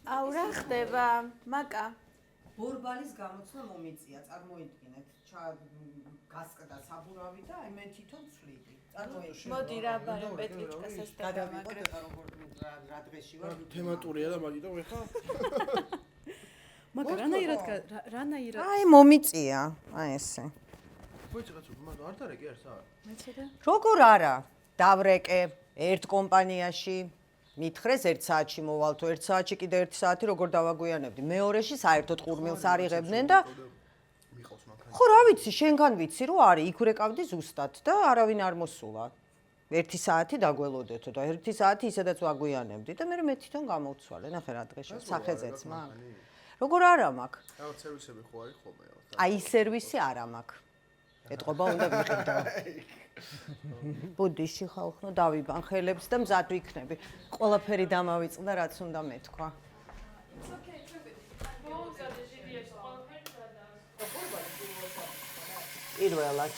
აუ რა ხდება მაკა ბორბალის გამოცნა მომიწია წარმოიდგინეთ გასკდა საბურავი და აი მე თვითონ ცვლიდი მოდი რა ბარე პეტრიჩკას ესდება გადავიყოთ ეხა როგორ რა დღეში ვარ თემატურია და მაგიტო ეხა მაკა რანაირად აი მომიწია აი ესე მოიცა კაცო მაგ არ დარეკე არ სა მეცედა როგორ არა დავრეკე ერთ კომპანიაში მითხრეს 1 საათში მოვალთო 1 საათში კიდე 1 საათი როგორ დავაგვიანებდი მეორეში საერთოდ ყურმილს არიღებდნენ და მიყავს მანქანა ხო რა ვიცი შენგან ვიცი რომ არის იქ ვრეკავდი ზუსტად და არავინ არ მოსულა 1 საათი დაგველოდეთო და 1 საათი ისედაც ვაგვიანებდი და მე თვითონ გამოვცვალე ნახე რა დღეში სახეზეც მაგ როგორ არა მაქვს რაღაც სერვისები ხო არის ხოლმე აი სერვისი არა მაქვს ეთყობა უნდა ვიყიდო ბუდიში ხალხო დავიბან ხელებს და მზად ვიქნები ყველაფერი დამავიწყდა რაც უნდა მეთქვა პირველად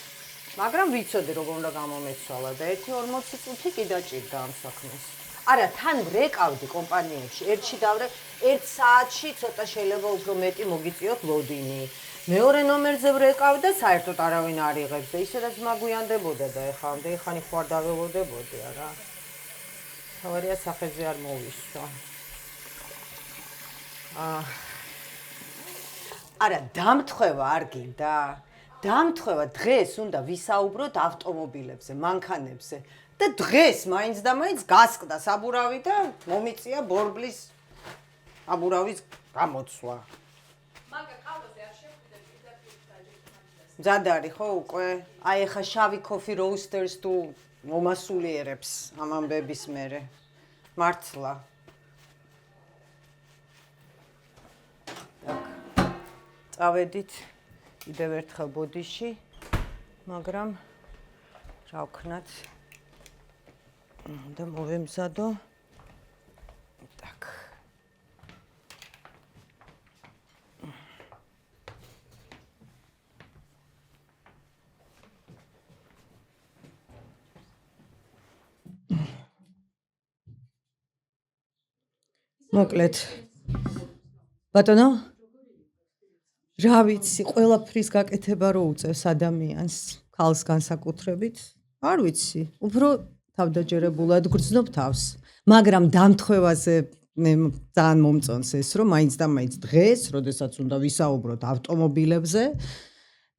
მაგრამ ვიცოდი როგორ უნდა გამომეცვალა და 1-40 წუთი კი დაჭირდა ამ საქმეს არა თან ვრეკავდი კომპანიებში ერთში დავრე 1 საათში ცოტა შეიძლება უფრო მეტი მოგიწიოთ ლოდინი მეორე ნომერზე ვრეკავ და საერთოდ არავინ არ იღებს და ისედაც მაგვიანდებოდა და ეხლა ამდენი ხანი ხო არ დაველოდებოდი არა თავარია სახეზე არ მოვისვა არა დამთხევა არ გინდა დამთხევა დღეს უნდა ვისაუბროთ ავტომობილებზე მანქანებზე და დღეს მაინც და მაინც გასკდა საბურავი და მომიწია ბორბლის საბურავის გამოცვლა მზად არის ხო უკვე აი ეხა შავი coffee roasters თუ მომასულიერებს ამ ამბების მერე მართლა წავედით კიდევ ერთხელ ბოდიში მაგრამ რა ვქნათ და მოვემზადო так მოკლედ ბატონო რა ვიცი ყველაფრის გაკეთება რო უწევს ადამიანს ქალს განსაკუთრებით არ ვიცი უფრო თავდაჯერებულად გრძნობ თავს მაგრამ დამთხევაზე მე ძალიან მომწონს ეს რომ მაინც და მაინც დღეს როდესაც უნდა ვისაუბროთ ავტომობილებზე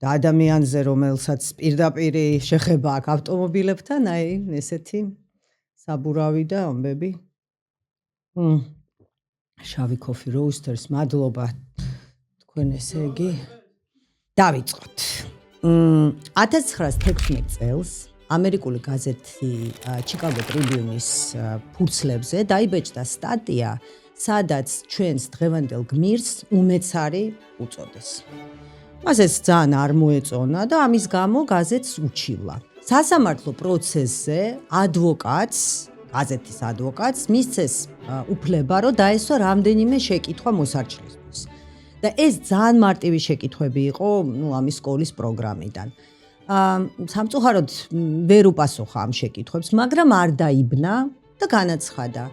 და ადამიანზე რომელსაც პირდაპირ შეხება აქვს ავტომობილებთან აი ესეთი საბურავი და ამბები შავი coffee roasters მადლობა თქვენ ესე იგი დავიწყოთ 1916 წელს ამერიკული გაზეთი Chicago Tribune-ის ფურცლებზე დაიბეჭდა სტატია სადაც ჩვენს დღევანდელ გმირს უმეცარი უწოდეს მასეც ძალიან არ მოეწონა და ამის გამო გაზეთს უჩივლა სასამართლო პროცესზე ადვოკატს გაზეთის ადვოკატს მისცეს უფლება რომ დაესვა რამდენიმე შეკითხვა მოსარჩლისთვის და ეს ძალიან მარტივი შეკითხვები იყო ამის სკოლის პროგრამიდან სამწუხაროდ ვერ უპასუხა ამ შეკითხვებს მაგრამ არ დაიბნა და განაცხადა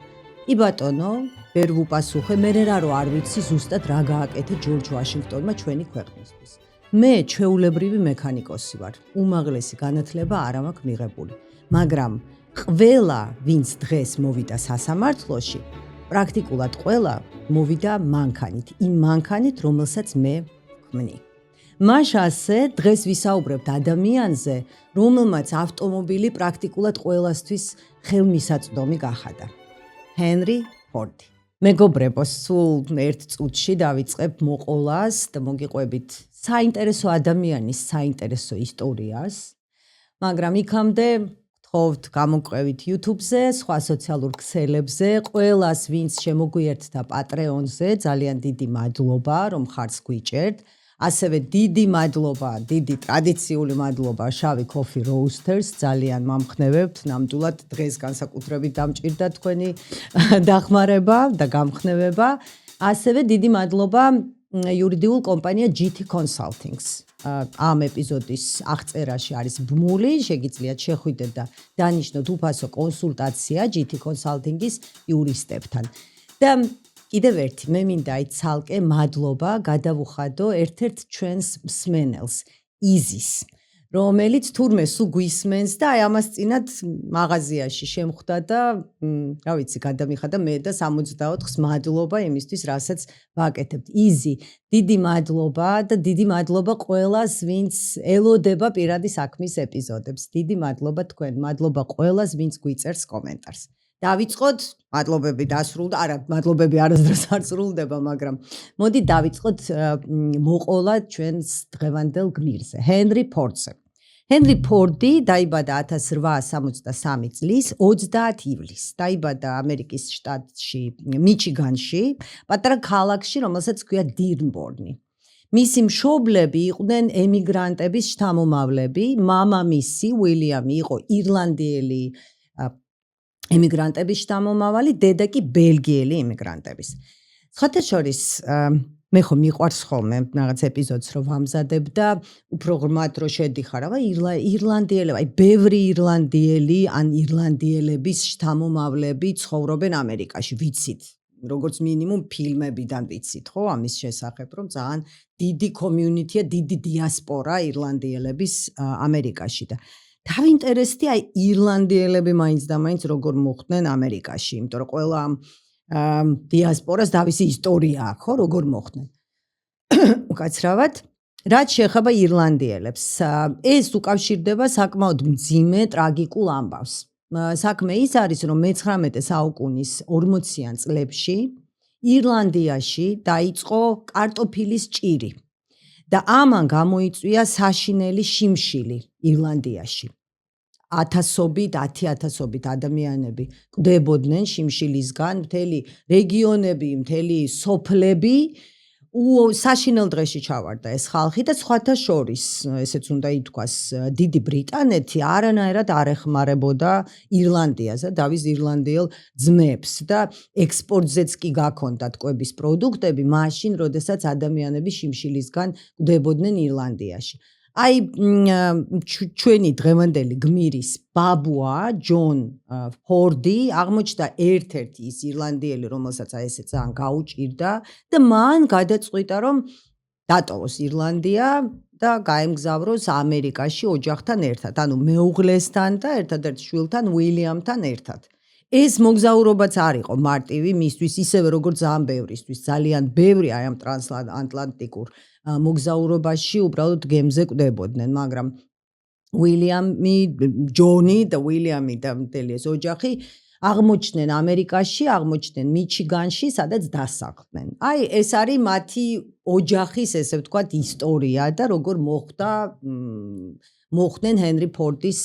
კი ბატონო ვერ ვუპასუხე მე რა არ ვიცი ზუსტად რა გააკეთა ჯორჯ ვაშინგტონმა ჩვენი ქვეყნისთვის მე ჩვეულებრივი მექანიკოსი ვარ უმაღლესი განათლება არ მაქვს მიღებული მაგრამ ყველა ვინც დღეს მოვიდა სასამართლოში პრაქტიკულად ყველა მოვიდა მანქანით იმ მანქანით რომელსაც მე ვქმნი მაშ ასე დღეს ვისაუბრებთ ადამიანზე რომელმაც ავტომობილი პრაქტიკულად ყველასთვის ხელმისაწვდომი გახადა ჰენრი ფორდი მეგობრებო სულ ერთ წუთში დავიწყებ მოყოლას და მოგიყვებით საინტერესო ადამიანის საინტერესო ისტორიას მაგრამ იქამდე გთხოვთ გამოგვყევით YouTube-ზე, სხვა სოციალურ ქსელებზე, ყველას ვინც შემოგვიერთდა Patreon-ზე, ძალიან დიდი მადლობა, რომ ხარც გვიჭერთ. ასევე დიდი მადლობა, დიდი ტრადიციული მადლობა შავი coffee roasters, ძალიან მომხნევებთ, ნამდვილად დღეს განსაკუთრებით დამჭირდა თქვენი დახმარება და გამხნევება. ასევე დიდი მადლობა იურიდიულ კომპანია GT Consulting-ს. ამ ეპიზოდის აღწერაში არის ბმული, შეგიძლიათ შეხვიდეთ და დანიშნოთ უფასო კონსულტაცია GT Consulting-ის იურისტებთან. და კიდევ ერთი მე მინდა აი ცალკე მადლობა გადავუხადო ერთ-ერთ ჩვენს მსმენელს იზის რომელიც თურმე სულ გვისმენს და აი ამას წინათ მაღაზიაში შემხვდა და რა ვიცი გადამიხადა მე და 64-ს მადლობა იმისთვის რასაც ვაკეთებთ იზი დიდი მადლობა და დიდი მადლობა ყველას ვინც ელოდება პირადი საქმის ეპიზოდებს დიდი მადლობა თქვენ მადლობა ყველას ვინც გვიწერს კომენტარს დავიწყოთ მადლობები დასრულდა არა მადლობები არასდროს არ სრულდება მაგრამ მოდი დავიწყოთ მოყოლა ჩვენს დღევანდელ გმირზე ჰენრი ფორდზე ჰენრი ფორდი დაიბადა 1863 წლის 30 ივლისს დაიბადა ამერიკის შტატში მიჩიგანში პატარა ქალაქში რომელსაც ქვია დირნბორნი მისი მშობლები იყვნენ ემიგრანტების შთამომავლები მამამისი უილიამი იყო ირლანდიელი ემიგრანტების შთამომავალი, დედა კი ბელგიელი ემიგრანტების. სხვათა შორის, მე ხომ მიყვარს ხოლმე რაღაც ეპიზოდს რომ ვამზადებ და უფრო ღრმად რო შედიხარ, აბა ირლანდიელები, აი ბევრი ირლანდიელი ან ირლანდიელების შთამომავლები ცხოვრობენ ამერიკაში, ვიცით. როგორც მინიმუმ ფილმებიდან ვიცით, ხო, ამის შესახებ, რომ ძალიან დიდი კომიუნიტია, დიდი დიასპორა ირლანდიელების ამერიკაში და დავინტერესდი აი ირლანდიელები მაინც და მაინც როგორ მოხვდნენ ამერიკაში, იმიტომ რომ ყველა დიასპორას თავისი ისტორია აქვს, ხო, როგორ მოხვდნენ. უკაცრავად, რაც შეეხება ირლანდიელებს, ეს უკავშირდება საკმაოდ მძიმე ტრაგიკულ ამბავს. საქმე ის არის, რომ მე-19 საუკუნის 40-იან წლებში ირლანდიაში დაიწყო კარტოფილის ჭირი. და ამან გამოიწვია საშინელი შიმშილი ირლანდიაში. 10,000-10,000 ადამიანები კვდებოდნენ შიმშილისგან, მთელი რეგიონები, მთელი სოფლები საშინელ დღეში ჩავარდა ეს ხალხი და სხვათა შორის, ესეც უნდა ითქვას, დიდი ბრიტანეთი არანაირად არ ეხმარებოდა ირლანდიას და დავის ირლანდიელ ძმებს და ექსპორტზეც კი გაქონდათ კვების პროდუქტები, მაშინ, როდესაც ადამიანები შიმშილისგან კვდებოდნენ ირლანდიაში. აი ჩვენი დღევანდელი გმირის ბაბუა ჯონ ფორდი აღმოჩნდა ერთ-ერთი ის ირლანდიელი, რომელსაც აი ესე ძალიან გაუჭირდა და მან გადაწყვიტა, რომ დატოვოს ირლანდია და გაემგზავროს ამერიკაში ოჯახთან ერთად, ანუ მეუღლესთან და ერთადერთ შვილთან უილიამთან ერთად. ეს მოგზაურობაც არ იყო მარტივი მისთვის, ისევე როგორც ძალიან ბევრისთვის, ძალიან ბევრი აი ამ ტრანსატლანტიკურ მოგზაურობაში უბრალოდ გემზე კვდებოდნენ, მაგრამ უილიამი, ჯონი და უილიამი და მთელი ეს ოჯახი აღმოჩნდნენ ამერიკაში, აღმოჩნდნენ მიჩიგანში, სადაც დასახლდნენ. აი ეს არის მათი ოჯახის, ესე ვთქვათ, ისტორია და როგორ მოხვდნენ ჰენრი ფორდის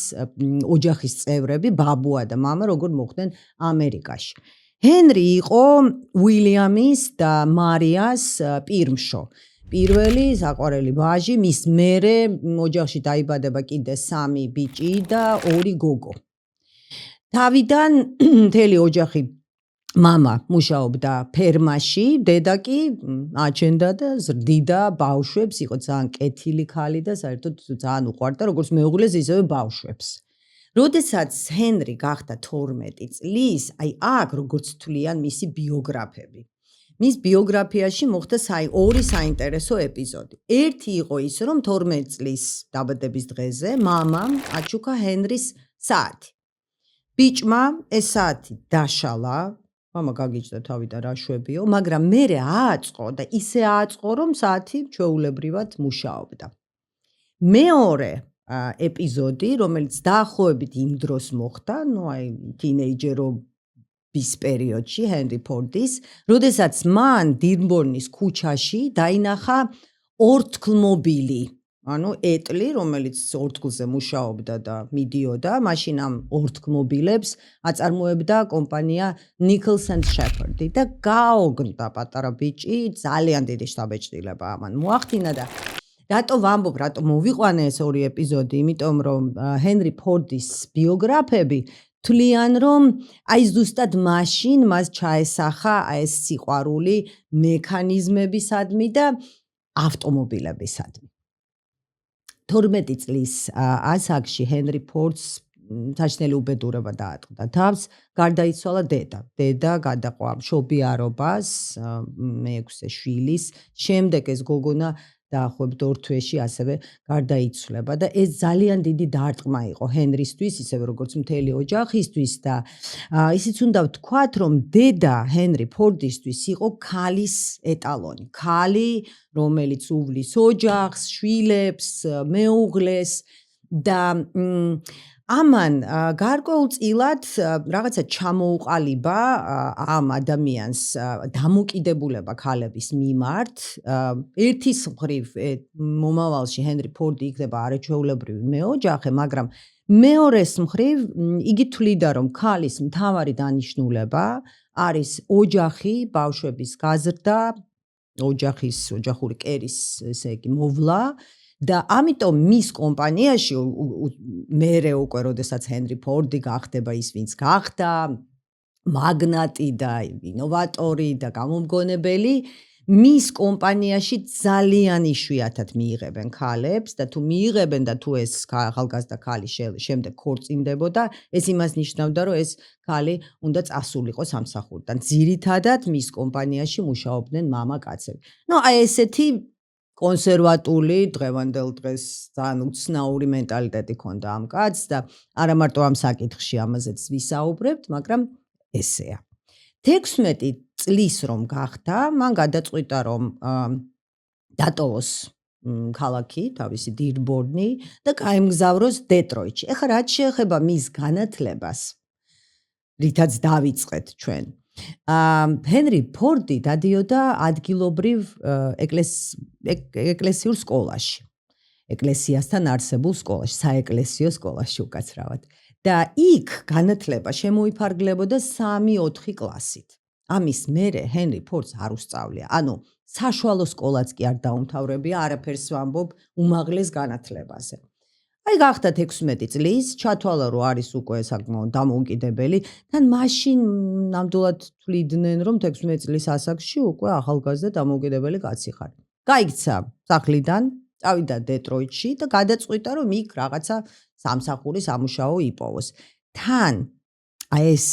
ოჯახის წევრები, ბაბუა და მამა, როგორ მოხვდნენ ამერიკაში. ჰენრი იყო უილიამის და მარიას პირმშო. პირველი საყვარელი ვაჟი, მის მერე ოჯახში დაიბადება კიდე 3 ბიჭი და 2 გოგო. თავიდან მთელი ოჯახი მამა მუშაობდა ფერმაში, დედა კი აჩენდა და ზრდიდა ბავშვებს, იყო ძალიან კეთილი ქალი და საერთოდ ძალიან უყვარდა როგორც მეუღლეს, ისევე ბავშვებს. როდესაც ჰენრი გახდა 12 წლის, აი აქ როგორც თვლიან მისი ბიოგრაფები. მის ბიოგრაფიაში მოხდა ორი საინტერესო ეპიზოდი. ერთი იყო ის, რომ 12 წლის დაბადების დღეზე მამამ აჩუქა ჰენრის საათი. ბიჭმა ეს საათი დაშალა, მამა გაგიჯდა თავიდან რა შვებიო, მაგრამ მერე ააწყო და ისე ააწყო, რომ საათი ჩვეულებრივად მუშაობდა. მეორე ეპიზოდი, რომელიც დაახლოებით იმ დროს მოხდა, ну აი თინეიჯერობის პერიოდში ჰენრი ფორდის, როდესაც მან დირნბორნის ქუჩაში დაინახა ორთქლმობილი, ანუ ეტლი, რომელიც ორთქლზე მუშაობდა და მიდიოდა, მაშინ ამ ორთქლმობილებს აწარმოებდა კომპანია Nichols and Shepherd და გაოგნდა პატარა ბიჭი, ძალიან დიდი შთაბეჭდილება ამან მოახდინა და რატო ვამბობ, რატო მოვიყვანე ეს ორი ეპიზოდი, იმიტომ რომ ჰენრი ფორდის ბიოგრაფები თვლიან, რომ აი ზუსტად მაშინ მას ჩაესახა ეს სიყვარული მექანიზმებისადმი და ავტომობილებისადმი. 12 წლის ასაკში ჰენრი ფორდს საჩნელი უბედურება დაატყდა თავს, გარდაიცვალა დედა. დედა გადაყვა მშობიარობას მეექვსე შვილის, შემდეგ ეს გოგონა დაახლოებით 2 თვეში ასევე გარდაიცვლება და ეს ძალიან დიდი დარტყმა იყო ჰენრისთვის, ისევე როგორც მთელი ოჯახისთვის და ისიც უნდა ვთქვათ, რომ დედა ჰენრი ფორდისთვის იყო ქალის ეტალონი. ქალი, რომელიც უვლის ოჯახს, შვილებს, მეუღლეს და ამან გარკვეულწილად რაღაცა ჩამოუყალიბა ამ ადამიანს დამოკიდებულება ქალების მიმართ. ერთის მხრივ მომავალში ჰენრი ფორდი იქნება არაჩვეულებრივი მეოჯახე, მაგრამ მეორეს მხრივ იგი თვლიდა, რომ ქალის მთავარი დანიშნულება არის ოჯახი, ბავშვების გაზრდა, ოჯახური კერის, ესე იგი, მოვლა. და ამიტომ მის კომპანიაში მერე უკვე როდესაც ჰენრი ფორდი გახდება ის ვინც გახდა, მაგნატი და ინოვატორი და გამომგონებელი, მის კომპანიაში ძალიან იშვიათად მიიღებენ ქალებს და თუ მიიღებენ და თუ ეს ახალგაზრდა ქალი შემდეგ ქორწინდებოდა, ეს იმას ნიშნავდა, რომ ეს ქალი უნდა წასულიყო სამსახურიდან. ძირითადად მის კომპანიაში მუშაობდნენ მამაკაცები. აი ესეთი კონსერვატული დღევანდელ დღეს ძალიან უცნაური მენტალიტეტი ჰქონდა ამ კაცს და არა მარტო ამ საკითხში ამაზეც ვისაუბრებთ, მაგრამ ესეა. 16 წლის რომ გახდა, მან გადაწყვიტა რომ დატოვოს ქალაქი, თავისი დირბორნი და გაემგზავროს დეტროიტში. ეხლა რაც შეეხება მის განათლებას, რითაც დავიწყეთ ჩვენ. ჰენრი ფორდი დადიოდა ადგილობრივ ეკლესიურ სკოლაში. ეკლესიასთან არსებულ სკოლაში, საეკლესიო სკოლაში უკაცრავად. და იქ განათლება შემოიფარგლებოდა 3-4 კლასით. ამის მერე ჰენრი ფორდს არ უსწავლია. ანუ საშუალო სკოლაც კი არ დაუმთავრებია, არაფერს ვამბობ უმაღლეს განათლებაზე. აი გახდა 16 წლის, ჩათვალა რომ არის უკვე საკმაოდ დამოუკიდებელი, თან მაშინ ნამდვილად თვლიდნენ რომ 16 წლის ასაკში უკვე ახალგაზრდა დამოუკიდებელი კაცი ხარ. გაიქცა სახლიდან, წავიდა დეტროიტში და გადაწყვიტა რომ იქ რაღაცა სამსახური სამუშაო იპოვოს. თან აი ეს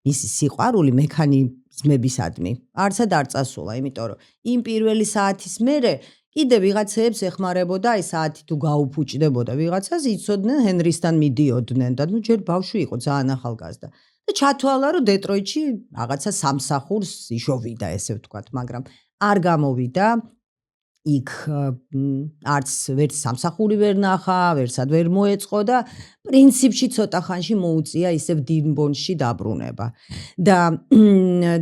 მისი სიყვარული მექანიზმებისადმი არცად არ წასულა, იმიტომ რომ იმ პირველი საათის მერე კიდე ვიღაცებს ეხმარებოდა, აი საათი თუ გაუფუჭდებოდა ვიღაცას, იცოდნენ ჰენრისთან მიდიოდნენ და ჯერ ბავშვი იყო, ძალიან ახალგაზრდა. და ჩათვალა რომ დეტროიტში რაღაცა სამსახურს იშოვიდა, ესე ვთქვათ, მაგრამ არ გამოვიდა. იქ არც ვერც სამსახური ვერ ნახა, ვერსად ვერ მოეწყო და პრინციპში ცოტა ხანში მოუწია ისევ დირბორნში დაბრუნება. და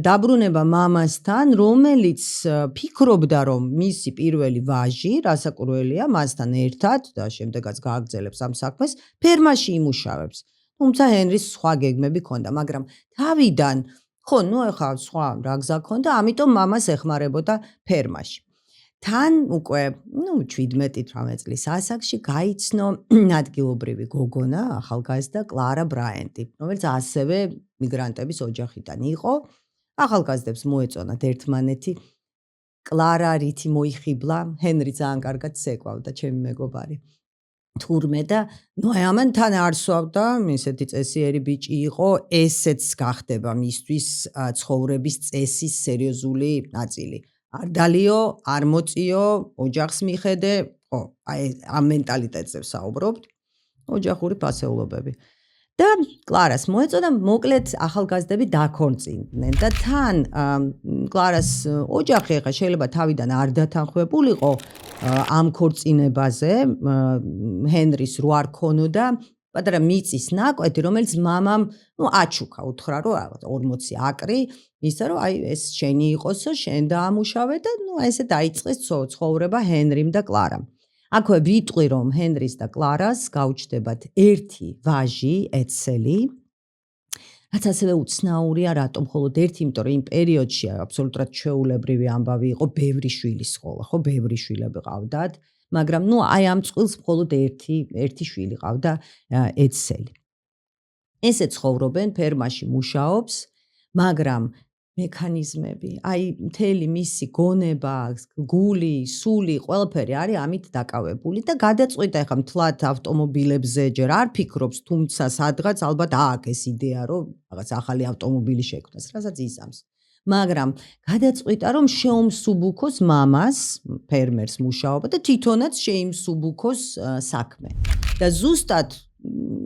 დაბრუნება მამასთან, რომელიც ფიქრობდა, რომ მისი პირველი ვაჟი, რასაკვირველია, მასთან ერთად და შემდეგაც გააგრძელებს ამ საქმეს, ფერმაში იმუშავებს. თუმცა ჰენრის სხვა გეგმები ჰქონდა, მაგრამ თავიდან, ეხლა სხვა რა გზა ჰქონდა, ამიტომ მამას ეხმარებოდა ფერმაში. თან უკვე 17-18 წლის ასაკში გაიცნო ადგილობრივი გოგონა, ახალგაზრდა კლარა ბრაიანტი, რომელიც ასევე მიგრანტების ოჯახიდან იყო. ახალგაზრდებს მოეწონათ ერთმანეთი. კლარა რითი მოიხიბლა, ჰენრი ძალიან კარგად ცეკვავდა, ჩემი მეგობარი. თურმე და ამან თან არ სვავდა, ისეთი წესიერი ბიჭი იყო, ესეც გახდება მისთვის ცხოვრების წესის სერიოზული ნაწილი. არ დალიო, არ მოწიო, ოჯახს მიხედე, აი ამ მენტალიტეტზე ვსაუბრობთ, ოჯახური ფასეულობები. და კლარას მოეწოდა, მოკლედ ახალგაზრდები დაქორწინდნენ და თან კლარას ოჯახი ახლა შეიძლება თავიდან არ დათანხმებულიყო ამ ქორწინებაზე, ჰენრის რო არ ქონოდა პატარა მიწის ნაკვეთი, რომელიც მამამ აჩუქა, უთხრა რომ 40 აკრი, ისა რომ აი ეს შენი იყოსო, შენ დაამუშავე და ესე დაიწყეს ცხოვრება ჰენრიმ და კლარამ. აქვე ვიტყვი რომ ჰენრის და კლარას გაუჩნდებათ ერთი ვაჟი, ედსელი, რაც ასევე უცნაურია, რატომ მხოლოდ ერთი, იმიტომ რომ იმ პერიოდში აბსოლუტურად ჩვეულებრივი ამბავი იყო, ბევრი შვილის სკოლა, ხო, ბევრი შვილები ყავდათ, მაგრამ აი ამ წყვილს მხოლოდ ერთი შვილი ყავდა, ედსელი. ესე ცხოვრობენ, ფერმაში მუშაობს, მაგრამ მექანიზმები, აი მთელი მისი გონება, გული, სული, ყველაფერი არის ამით დაკავებული და გადაწყვიტა ახლა მთლად ავტომობილებზე ჯერ არ ფიქრობს, თუმცა სადღაც ალბათ ააგეს იდეა, რომ რაღაც ახალი ავტომობილი შექმნას, რასაც იზამს. მაგრამ გადაწყვიტა, რომ შეუმსუბუქოს მამას, ფერმერს მუშაობა და თვითონაც შეიმსუბუქოს საქმე. და ზუსტად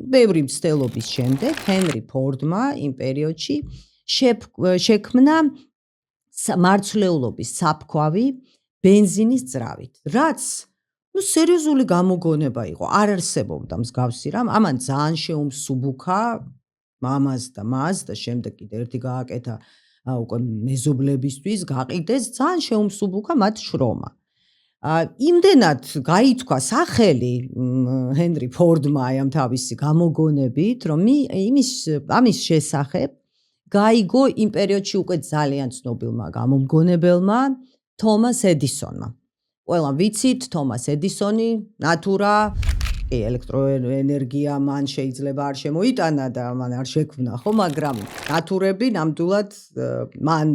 ბევრი მცდელობის შემდეგ ჰენრი ფორდმა იმ პერიოდში შექმნა მარცვლეულობის საფქვავი ბენზინის ძრავით, რაც სერიოზული გამოგონება იყო, არ არსებობდა მსგავსი რამ, ამან ძალიან შეუმსუბუქა მამას და მას და შემდეგ კიდე ერთი გააკეთა უკვე მეზობლებისთვის გაყიდეს, ძალიან შეუმსუბუქა მათ შრომა. იმდენად გაითქვა სახელი ჰენრი ფორდმა ამ თავისი გამოგონებით, რომ ამის შესახებ გაიგო იმ პერიოდში უკვე ძალიან ცნობილმა გამომგონებელმა თომას ედისონმა. ყველამ ვიცით, თომას ედისონი, ნატურა, ელექტროენერგია მან შეიძლება არ შემოიტანა და მან არ შექმნა, ხო, მაგრამ ნატურები ნამდვილად მან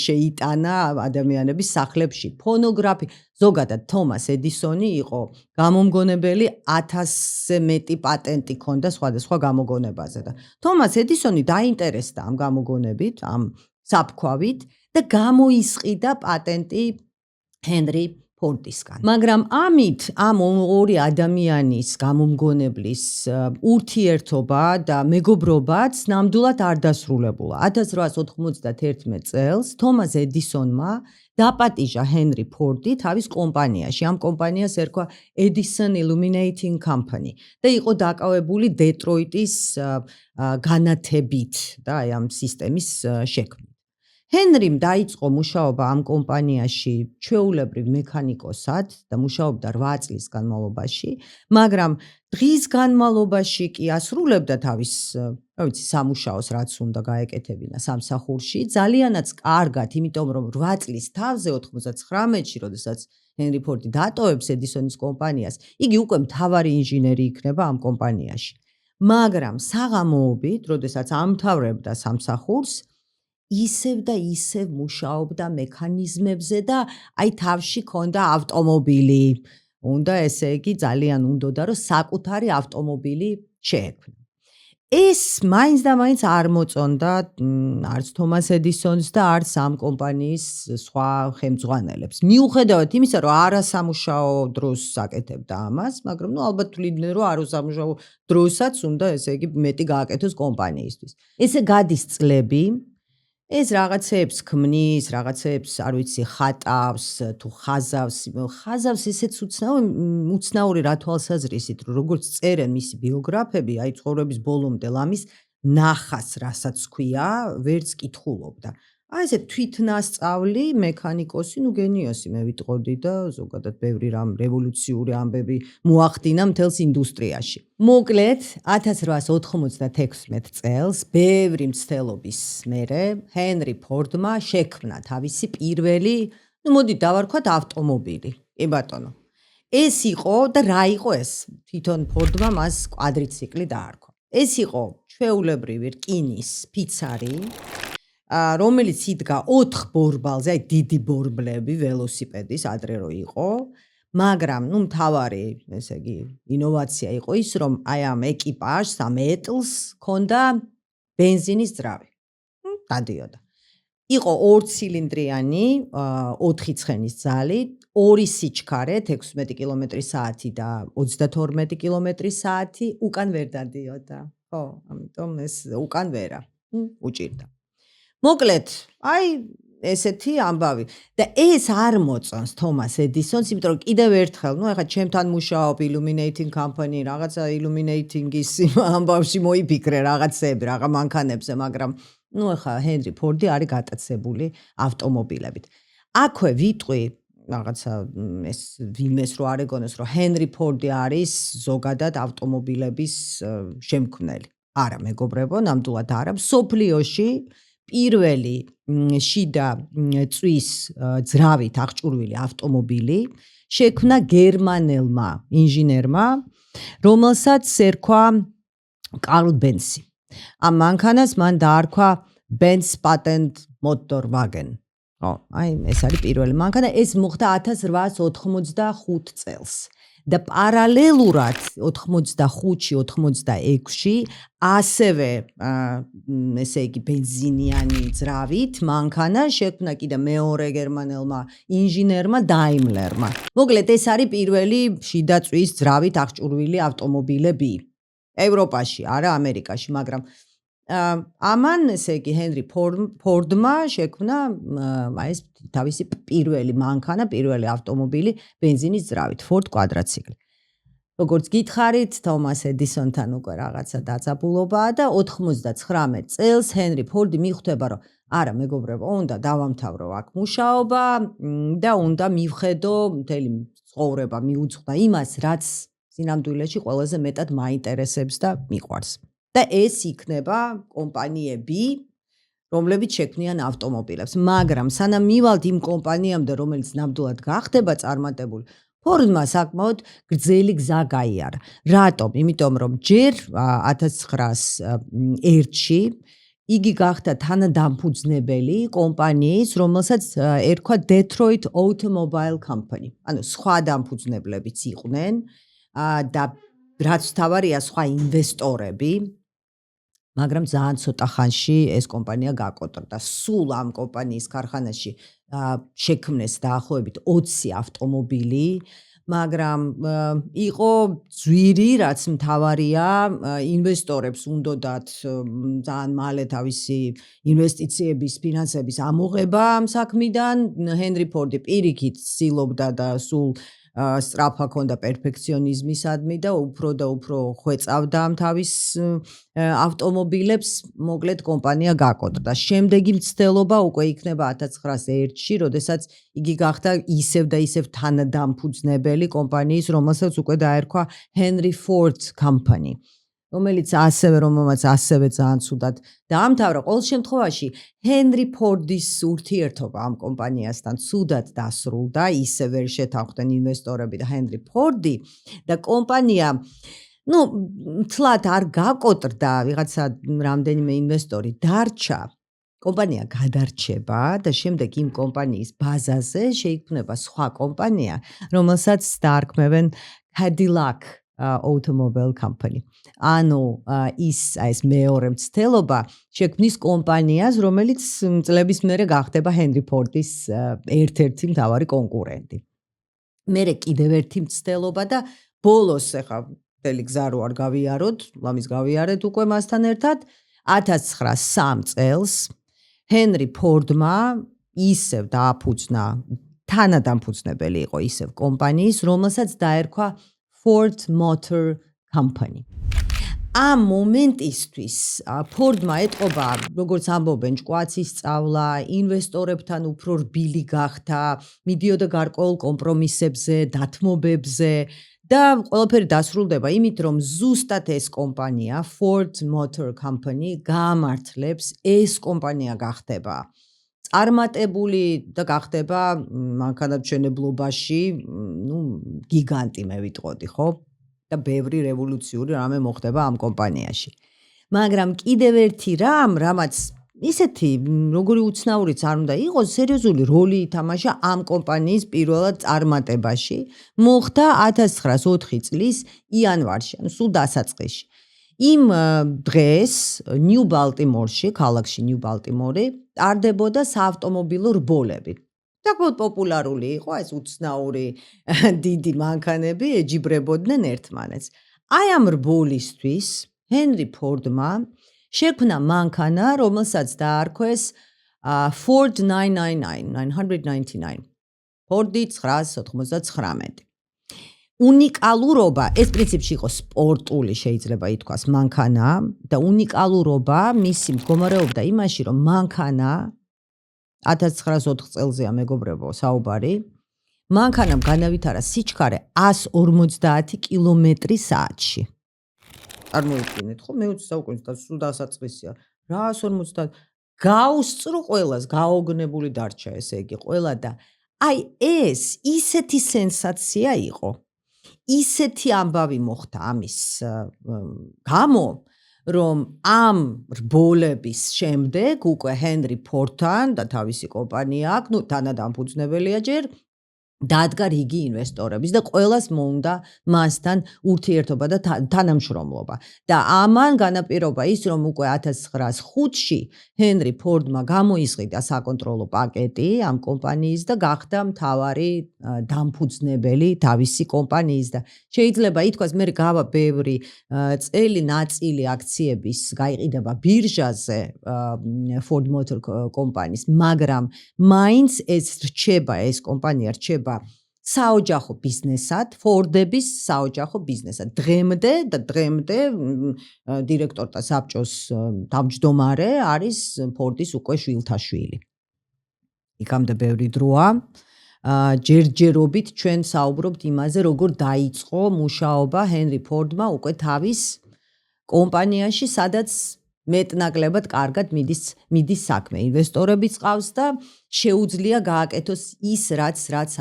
შეიტანა ადამიანების სახლებში. ფონოგრაფი, ზოგადად თომას ედისონი იყო გამომგონებელი 1000-ზე მეტი პატენტი ჰქონდა სხვადასხვა გამოგონებაზე და თომას ედისონი დაინტერესდა ამ გამოგონებით, ამ საფქვავით და გამოისყიდა პატენტი ჰენრი ფორდისგან. მაგრამ ამით ამ ორი ადამიანის გამომგონებლის ურთიერთობა და მეგობრობაც ნამდვილად არ დასრულებულა. 1891 წელს თომას ედისონმა დაპატიჟა ჰენრი ფორდი თავის კომპანიაში. ამ კომპანიას ერქვა Edison Illuminating Company და იყო დაკავებული დეტროიტის განათებით და ამ სისტემის შექმნით. ჰენრიმ დაიწყო მუშაობა ამ კომპანიაში ჩვეულებრივ მექანიკოსად და მუშაობდა 8 წლის განმავლობაში, მაგრამ დღის განმავლობაში კი ასრულებდა თავის, სამუშაოს, რაც უნდა გაეკეთებინა სამსახურში, ძალიანაც კარგად, იმიტომ რომ 8 წლის თავზე 99-ში, როდესაც ჰენრი ფორდი დატოვებს ედისონის კომპანიას, იგი უკვე მთავარი ინჟინერი იქნება ამ კომპანიაში. მაგრამ საღამოობით, როდესაც ამთავრებდა სამსახურს, ისევ და ისევ მუშაობდა მექანიზმებზე და აი თავში ქონდა ავტომობილი. უნდა ესე იგი ძალიან უნდოდა რომ საკუთარი ავტომობილი შეექმნა. ეს მაინც და მაინც არ მოწონდა არც თომას ედისონს და არც ამ კომპანიის სხვა ხელმძღვანელებს. მიუხედავად იმისა, რომ არასამუშაო დროს აკეთებდა ამას, მაგრამ ალბათ თვლიდნენ, რომ არასამუშაო დროსაც უნდა ესე იგი მეტი გააკეთოს კომპანიისთვის. ესე გადის წლები. ეს რაღაცეებს ქმნის, რაღაცეებს, არ ვიცი, ხატავს, თუ ხაზავს ესეც უცნაური რა თვალსაზრისით, რომ როგორც წერენ მისი ბიოგრაფები, აი ცხოვრების ბოლომდე ამის ნახას, რასაც ქვია, ვერც კითხულობდა. აი ესე თვითნასწავლი მექანიკოსი, გენიოსი მე ვიტყოდი და ზოგადად ბევრი რამ რევოლუციური ამბები მოახდინა მთელს ინდუსტრიაში. მოკლედ 1896 წელს ბევრი მცდელობის მერე ჰენრი ფორდმა შექმნა თავისი პირველი, მოდი დავარქვათ ავტომობილი. კი ბატონო. ეს იყო და რა იყო ეს? თვითონ ფორდმა მას კვადრიციკლი დაარქვა. ეს იყო ჩვეულებრივი რკინის ფიცარი, რომელიც იდგა 4 ბორბალზე, აი დიდი ბორბლები ველოსიპედის ადრე რო იყო, მაგრამ მთავარი, ესე იგი, ინოვაცია იყო ის, რომ აი ამ ეკიპაჟს, ამ ეტლს ჰქონდა ბენზინის ძრავი. დადიოდა. იყო 2 ცილინდრიანი, 4 ცხენის ძალით, 2 სიჩქარე, 16 კმ/სთ და 32 კმ/სთ, უკან ვერ დადიოდა. ხო, ამიტომ ეს უკან ვერა. უჭირდა. მოკლედ, აი ესეთი ამბავი და ეს არ მოწონს თომას ედისონს, იმიტომ რომ კიდევ ერთხელ, ეხლა ჩემთან მუშაობ Illuminating Company, რაღაცა Illuminating-ის ამბავში მოიფიქრე რაღაცები, რაღა მანქანებზე, მაგრამ ეხლა ჰენრი ფორდი არის გატაცებული ავტომობილებით. აქვე ვიტყვი რაღაცა ეს ვინმეს რო არ ეგონოს, რომ ჰენრი ფორდი არის ზოგადად ავტომობილების შემქმნელი. არა, მეგობრებო, ნამდვილად არა. მსოფლიოში პირველი შიდა წვის ძრავით აღჭურვილი ავტომობილი შექმნა გერმანელმა ინჟინერმა, რომელსაც ერქვა კარლ ბენცი. ამ მანქანას მან დაარქვა Benz patent Motorwagen. აი ეს არის პირველი მანქანა, ეს მოხდა 1885 წელს. და პარალელურად 85-ში, 86-ში ასევე ესე იგი ბენზინიანი ძრავით მანქანა შექმნა კიდე მეორე გერმანელმა ინჟინერმა Daimler-მა. მოკლედ ეს არის პირველი შიდა წვის ძრავით აღჭურვილი ავტომობილები ევროპაში, არა ამერიკაში, მაგრამ ამან ესე იგი ჰენრი ფორდმა შექმნა ეს თავისი პირველი მანქანა, პირველი ავტომობილი ბენზინის ძრავით, Ford კვადრაციკლი. როგორც გითხარით, თომას ედისონთან უკვე რაღაცა დაძაბულობაა და 99 წელს ჰენრი ფორდი მიხვდება, რომ არა, მეგობრებო, უნდა დავამთავრო აქ მუშაობა და უნდა მივხედო მთელი ცხოვრება მიუძღვნა იმას, რაც სინამდვილეში ყველაზე მეტად მაინტერესებს და მიყვარს. და ეს იქნება კომპანიები, რომლებიც შექმნიან ავტომობილებს. მაგრამ სანამ მივალთ იმ კომპანიამდე, რომელიც ნამდვილად გახდება წარმატებული, ფორდმა საკმაოდ გრძელი გზა გაიარა. რატომ? იმიტომ რომ ჯერ 1901-ში იგი გახდა თანადამფუძნებელი კომპანიის, რომელსაც ერქვა Detroit Automobile Company. ანუ სხვა დამფუძნებლებიც იყვნენ და რაც თავარია სხვა ინვესტორები, მაგრამ ძალიან ცოტა ხანში ეს კომპანია გაკოტრდა. სულ ამ კომპანიის ქარხანაში შექმნეს დაახლოებით 20 ავტომობილი, მაგრამ იყო ძვირი, რაც მთავარია, ინვესტორებს უნდათ ძალიან მალე თავისი ინვესტიციების, ფინანსების ამოღება ამ საქმიდან. ჰენრი ფორდი პირიქით ცდილობდა და სულ სწრაფა ქონდა პერფექციონიზმისადმი და უფრო ხვეწავდა ამ თავის ავტომობილებს, მოკლედ კომპანია გაკოტრდა. შემდეგი მცდელობა უკვე იქნება 1901-ში, როდესაც იგი გახდა ისევ და ისევ თანადამფუძნებელი კომპანიის, რომელსაც უკვე დაერქვა Henry Ford Company, რომელმაც ასევე ძალიან ცუდად დაამთავრა. ყოველ შემთხვევაში ჰენრი ფორდის ურთიერთობა ამ კომპანიასთან ცუდად დასრულდა, ისე ვერ შეთანხმდნენ ინვესტორები და ჰენრი ფორდი და კომპანია მთლად არ გაკოტრდა, ვიღაცა რამდენიმე ინვესტორი დარჩა. კომპანია გადარჩება და შემდეგ იმ კომპანიის ბაზაზე შეიქმნება სხვა კომპანია, რომელსაც დაარქმევენ Cadillac Automobile Company. ანუ ეს მეორე მცდელობა შექმნის კომპანიას, რომელიც წლების მერე გახდება ჰენრი ფორდის ერთ-ერთი მთავარი კონკურენტი. მერე კიდევ ერთი მცდელობა და ბოლოს ახლა მთელი გზა რო არ გავიაროთ, ლამის გავიარეთ უკვე მასთან ერთად, 1903 წელს ჰენრი ფორდმა ისევ დააფუძნა, თანადამფუძნებელი იყო ისევ კომპანიის, რომელსაც დაერქვა Ford Motor Company. ამ მომენტისთვის ფორდმა ეტყობა, როგორც ამბობენ, ჭკვაცის სწავლა, ინვესტორებთან უფრო რბილი გახდა, მიდიოდა გარკვეულ კომპრომისებზე, დათმობებზე და ყველაფერი დასრულდება იმით, რომ ზუსტად ეს კომპანია, Ford Motor Company, გაამართლებს, ეს კომპანია გახდება წარმატებული და გახდება მანქანათმშენებლობაში, გიგანტი მე ვიტყოდი, ხო? და ბევრი რევოლუციური რამე მოხდება ამ კომპანიაში. მაგრამ კიდევ ერთი რამაც ისეთი როგორი უცნაურიც არ უნდა იყოს, სერიოზული როლი ითამაშა ამ კომპანიის პირველად წარმატებაში, მოხდა 1904 წლის იანვარში, ანუ სულ დასაწყისში. იმ დღეს ნიუ ბალტიმორში, ქალაქში ნიუ ბალტიმორი, ტარდებოდა საავტომობილო რბოლები. საკმაოდ პოპულარული იყო ეს უცნაური დიდი მანქანები, ეჯიბრებოდნენ ერთმანეთს. აი ამ რბოლისთვის ჰენრი ფორდმა შექმნა მანქანა, რომელსაც დაარქვეს Ford 999. Ford 999. უნიკალურობა, ეს პრინციპში იყო სპორტული, შეიძლება ითქვას, მანქანა და უნიკალურობა მისი მდგომარეობდა იმაში, რომ მანქანა 1904 წელზეა მეგობრებო საუბარი, მანქანამ განავითარა სიჩქარე 150 კმ/სთ. წარმოიდგინეთ, ხო, მე-20 საუკუნის და სულ დასაწყისია. რა 150 გაუსწრო ყველას, გაოგნებული დარჩა ესე იგი ყველა და აი ეს ისეთი სენსაცია იყო. ისეთი ამბავი მოხდა ამის გამო, რომ ამ რბოლების შემდეგ უკვე ჰენრი ფორდთან და თავისი კომპანია აქვს, თანადამფუძნებელია ჯერ დადგა რიგი ინვესტორების და ყველას მოუნდა მასთან ურთიერთობა და თანამშრომლობა. და ამან განაპირობა ის, რომ უკვე 1905-ში ჰენრი ფორდმა გამოისყიდა საკონტროლო პაკეტი ამ კომპანიის და გახდა მთავარი დამფუძნებელი თავისი კომპანიის და შეიძლება ითქვას, მე გავა ბევრი წელი ნაწილი აქციების გაიყიდება ბირჟაზე Ford Motor კომპანიის, მაგრამ მაინც ეს კომპანია რჩება საოჯახო ბიზნესად, ფორდების საოჯახო ბიზნესად. დღემდე დირექტორთა საბჭოს თავმჯდომარე არის ფორდის უკვე შვილთაშვილი. იქამდე ბევრი დროა. ჯერჯერობით ჩვენ საუბრობთ იმაზე, როგორ დაიწყო მუშაობა ჰენრი ფორდმა უკვე თავის კომპანიაში, სადაც მეტნაკლებად კარგად მიდის საქმე. ინვესტორებიც ყავს და შეუძლია გააკეთოს ის, რაც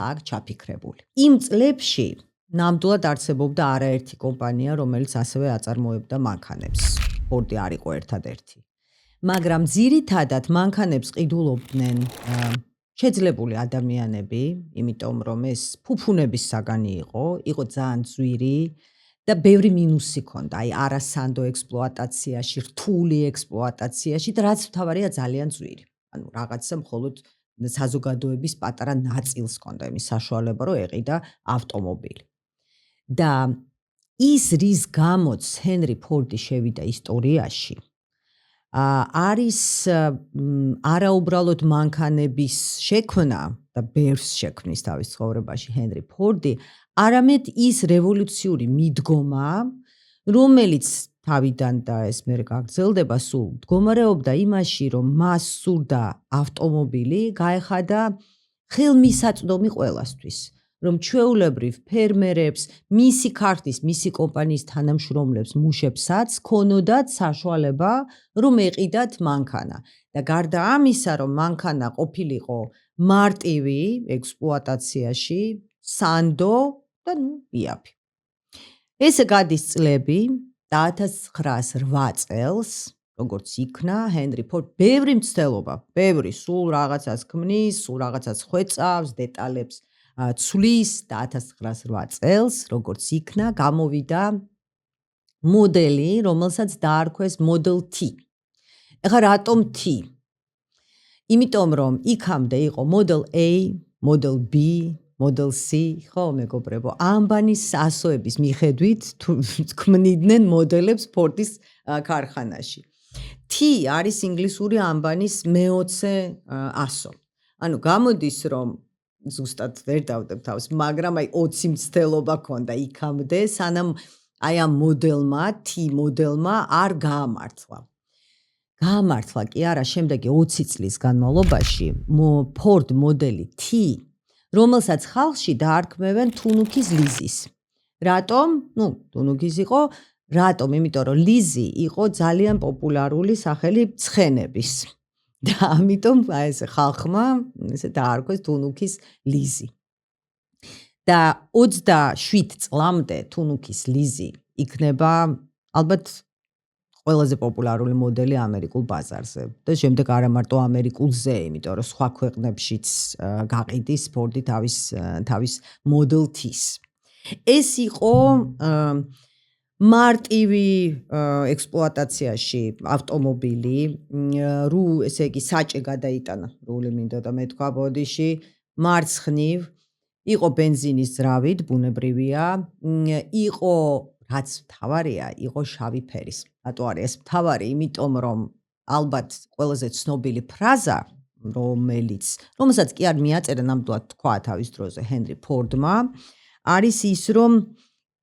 აქვს ჩაფიქრებული. იმ წლებში ნამდვილად არსებობდა არაერთი კომპანია, რომელიც ასევე აწარმოებდა მანქანებს. ფორდი არ იყო ერთადერთი. მაგრამ ძირითადად მანქანებს ყიდულობდნენ შეძლებული ადამიანები, იმიტომ რომ ეს ფუფუნების საგანი იყო ძალიან ძვირი და ბევრი მინუსი ჰქონდა, არასანდო ექსპლუატაციაში, რთული ექსპლუატაციაში და რაც მთავარია ძალიან ძვირი. ანუ რაღაცა მხოლოდ საზოგადოების პატარა ნაწილს ჰქონდა იმის საშუალება, რომ ეყიდა ავტომობილი. და ის რის გამოც ჰენრი ფორდი შევიდა ისტორიაში, არის არაუბრალოდ მანქანების შექმნა და ბევრს შექმნის თავის ცხოვრებაში ჰენრი ფორდი, არამედ ის რევოლუციური მიდგომა, რომელიც თავიდან და ეს მე გაგრძელდება სულ მდგომარეობდა იმაში, რომ მას სურდა ავტომობილი გაეხადა ხელმისაწვდომი ყველასთვის, რომ ჩვეულებრივ ფერმერებს, მისი ქართლის, მისი კომპანიის თანამშრომლებს, მუშებსაც ქონოდათ საშუალება, რომ ეყიდათ მანქანა. და გარდა ამისა, რომ მანქანა ყოფილიყო მარტივი ექსპლუატაციაში, სანდო და იაფი. ესე გადის წლები და 1908 წელს, როგორც იქნა ჰენრი ფორდი, ბევრი მცდელობა, სულ რაღაცას ქმნის, სულ რაღაცას ხვეწავს, დეტალებს ცვლის და 1908 წელს, როგორც იქნა, გამოვიდა მოდელი, რომელსაც დაარქვეს Model T. ეხლა რატომ T? იმიტომ რომ იქამდე იყო Model A, Model B, Model C, ხო მეგობრებო, ამბანის ასოების მიხედვით ქმნიდნენ მოდელებს ფორდის ქარხანაში. T არის ინგლისური ამბანის მე-20 ასო. ანუ გამოდის რომ ზუსტად ვერ დავდებ თავს, მაგრამ 20 მცდელობა ჰქონდა იქამდე, სანამ ამ მოდელმა, T მოდელმა არ გაამართლა. გაამართლა კი არა, შემდეგი 20 წლის განმავლობაში Ford მოდელი T, რომელსაც ხალხში დაარქმევენ თუნუქის ლიზის. რატომ? თუნუქის იყო, რატომ? იმიტომ რომ ლიზი იყო ძალიან პოპულარული სახელი ცხენების. და ამიტომ ეს ხალხმა ესე დაარქვეს თუნუქის ლიზი. და 27 წლამდე თუნუქის ლიზი იქნება ალბათ ყველაზე პოპულარული მოდელი ამერიკულ ბაზარზე. და შემდეგ არა მარტო ამერიკულზე, იმიტომ რომ სხვა ქვეყნებშიც გაყიდის ფორდი თავის Model T-ს. ეს იყო მარტივი ექსპლუატაციაში ავტომობილი, ესე იგი საჭე გადაიტანა, რული მინდა და მე თქვა ბოდიში, მარცხნივ, იყო ბენზინის ძრავით, ბუნებრივია, იყო რაც მთავარია, იყო შავი ფერის. რატო არის ეს მთავარი? იმიტომ რომ ალბათ ყველაზე ცნობილი ფრაზა, რომელსაც კი არ მიაწერა ნამდვილად თქვა თავის დროზე ჰენრი ფორდმა, არის ის, რომ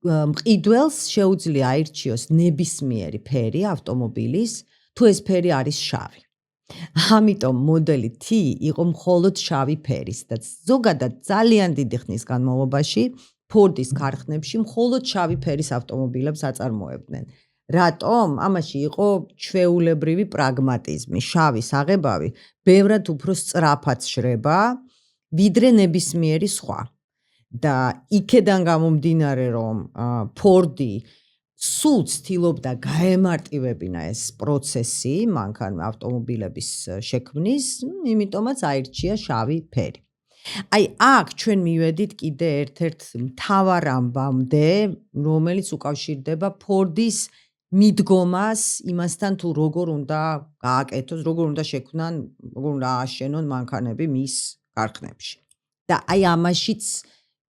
მყიდველს შეუძლია აირჩიოს ნებისმიერი ფერი ავტომობილის, თუ ეს ფერი არის შავი. ამიტომ მოდელი T იყო მხოლოდ შავი ფერის და ზოგადად ძალიან დიდი ხნის განმავლობაში ფორდის ქარხნებში მხოლოდ შავი ფერის ავტომობილებს აწარმოებდნენ. რატომ? ამაში იყო ჩვეულებრივი პრაგმატიზმი, შავი საღებავი ბევრად უფრო სწრაფად შრება, ვიდრე ნებისმიერი სხვა. და იქედან გამომდინარე, რომ ფორდი სულ ცდილობდა გაემარტივებინა ეს პროცესი მანქანა ავტომობილების შექმნის, იმიტომაც აირჩია შავი ფერი. აი აქ ჩვენ მივედით კიდე ერთ-ერთ მთავარ ამბამდე, რომელიც უკავშირდება Ford-ის მიდგომას იმასთან თუ როგორ უნდა გააკეთოს, როგორ უნდა შექმნან, როგორ უნდა ააშენონ მანქანები მის ქარხნებში. და აი ამაშიც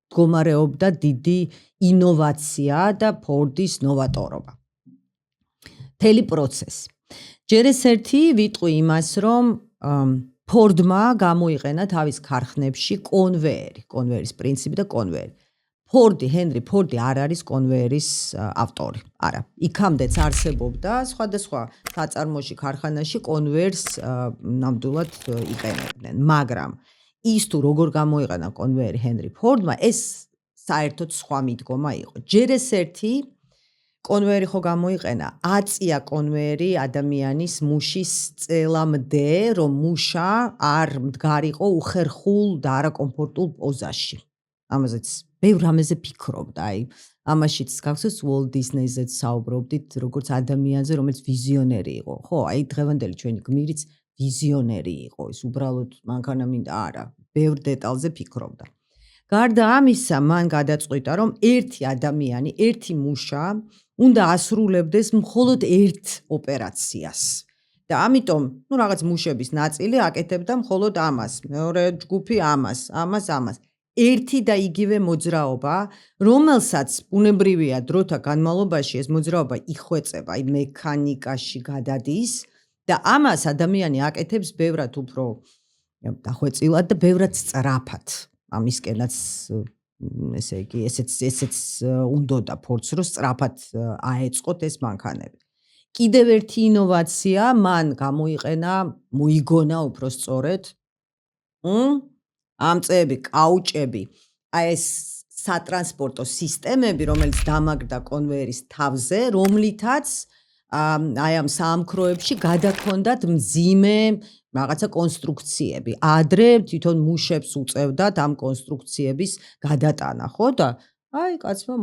მდგომარეობდა დიდი ინოვაცია და Ford-ის ნოვატორობა. მთელი პროცესი. ჯერ ეს ერთი ვიტყვი იმას, რომ Ford-მა გამოიყენა თავის ქარხნებში კონვეერის პრინციპი და კონვეერი. ჰენრი ფორდი არ არის კონვეერის ავტორი. არა, იქამდეც არსებობდა სხვადასხვა საწარმოში ქარხანაში კონვეერს ნამდვილად იყენებდნენ, მაგრამ ის თუ როგორ გამოიყენა კონვეერი ჰენრი ფორდმა, ეს საერთოდ სხვა მიდგომა იყო. ჯერ ეს ერთი კონვეერი ხო გამოიყენა, აწია კონვეერი ადამიანის მუშის წელამდე, რომ მუშა არ მდგარიყო უხერხულ და არაკომფორტულ პოზაში. ამაზეც ბევრ რამეზე ფიქრობდა, აი, ამაშიც გახსოვს Walt Disney-ზეც საუბრობდით, როგორც ადამიანზე, რომელიც ვიზიონერი იყო, ხო? აი, დღევანდელი ჩვენი გმირიც ვიზიონერი იყო, ის უბრალოდ მანქანა მინდა არა, ბევრ დეტალზე ფიქრობდა. გარდა ამისა, მან გადაწყვიტა, რომ ერთი ადამიანი, ერთი მუშა უნდა ასრულებდეს მხოლოდ ერთ ოპერაციას. და ამიტომ, რაღაც მუშების ნაწილი აკეთებდა მხოლოდ ამას, მეორე ჯგუფი ამას. ერთი და იგივე მოძრაობა, რომელსაც ბუნებრივია დროთა განმავლობაში ეს მოძრაობა იხვეწება, აი მექანიკაში გადადის და ამას ადამიანი აკეთებს ბევრად უფრო დახვეწილად და ბევრად სწრაფად. ამისკენაც ესე იგი, ესეც უნდოდა Ford-ს, რომ სწრაფად აეწყოთ ეს მანქანები. კიდევ ერთი ინოვაცია მან მოიგონა უფრო სწორედ ამწეები, კაუჭები, აი ეს სატრანსპორტო სისტემები, რომელიც დამაგრდა კონვეერის თავზე, რომლითაც აი ამ საამქროებში გადაქონდათ მძიმე რაღაცა კონსტრუქციები. ადრე თვითონ მუშებს უწევდათ ამ კონსტრუქციების გადატანა, ხო და აი კაცმა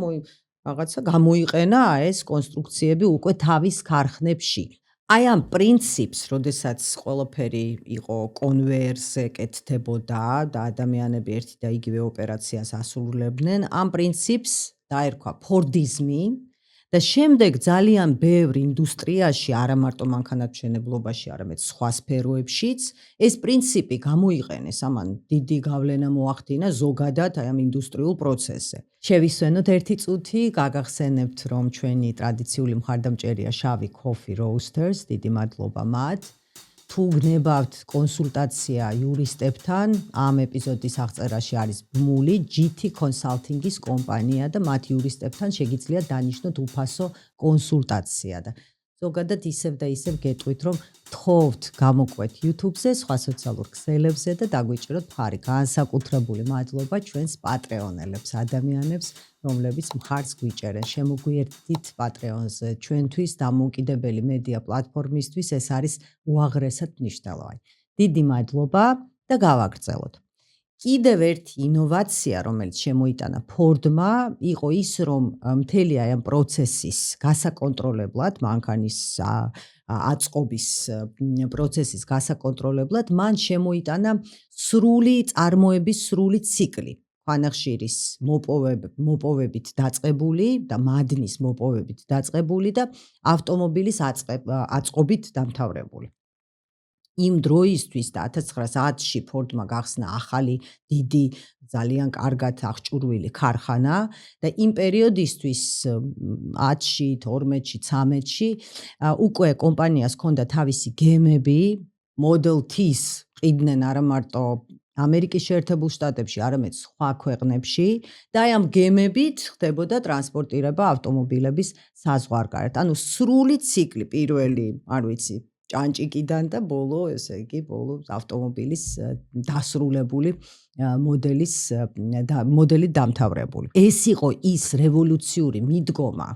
რაღაცა გამოიყენა ეს კონსტრუქციები უკვე თავის ქარხნებში. აი ამ პრინციპს, როდესაც ყველაფერი იყო კონვეერზე კეთდებოდა და ადამიანები ერთი და იგივე ოპერაციას ასრულებდნენ, ამ პრინციპს დაერქვა ფორდიზმი და შემდეგ ძალიან ბევრ ინდუსტრიაში, არა მარტო მანქანათმშენებლობაში, არამედ სხვა სფეროებშიც, ეს პრინციპი გამოიყენეს, ამან დიდი გავლენა მოახდინა ზოგადად აი ამ ინდუსტრიულ პროცესზე. შევისვენოთ ერთი წუთი, გაგახსენებთ, რომ ჩვენი ტრადიციული მხარდამჭერია შავი Coffee Roasters, დიდი მადლობა მათ. თუ გნებავთ კონსულტაცია იურისტებთან, ამ ეპიზოდის აღწერაში არის ბმული GT Consulting-ის კომპანია და მათ იურისტებთან შეგიძლიათ დანიშნოთ უფასო კონსულტაცია და ზოგადად ისევ და ისევ გეტყვით, რომ თხოვთ გამოკვეთ YouTube-ზე, სხვა სოციალურ ქსელებზე და დაგვიჭიროთ მხარი. განსაკუთრებული მადლობა ჩვენს პატრეონელებს, ადამიანებს, რომლებიც მხარს გვიჭერენ. შემოგვიერთდით Patreon-ზე. ჩვენთვის დამოუკიდებელი მედია პლატფორმისთვის ეს არის უაღრესად მნიშვნელოვანი. დიდი მადლობა და გავაგრძელოთ. კიდევ ერთი ინოვაცია, რომელიც შემოიტანა Ford-მა, იყო ის, რომ მთელი აი ამ პროცესის გასაკონტროლებლად, მანქანის აწყობის პროცესის გასაკონტროლებლად, მან შემოიტანა წარმოების სრული ციკლი. ქვანახშირის მოპოვებით დაწყებული და მადნის მოპოვებით დაწყებული და ავტომობილის აწყობით დამთავრებული. იმ დროისთვის და 1910-ში Ford-მა გახსნა ახალი დიდი ძალიან კარგად აღჭურვილი ქარხანა და იმ პერიოდისთვის 10-ში, 12-ში, 13-ში უკვე კომპანიას ჰქონდა თავისი გემები, Model T-ს ყიდნენ არა მარტო ამერიკის შეერთებულ შტატებში, არამედ სხვა ქვეყნებში და აი ამ გემებით ხდებოდა ტრანსპორტირება ავტომობილების საზღვარგარეთ. ანუ სრული ციკლი, პირველი, არ ვიცი, ჭანჭიკიდან და ბოლო, ესე იგი, ბოლო ავტომობილის დასრულებული მოდელი დამთავრებული. ეს იყო ის რევოლუციური მიდგომა,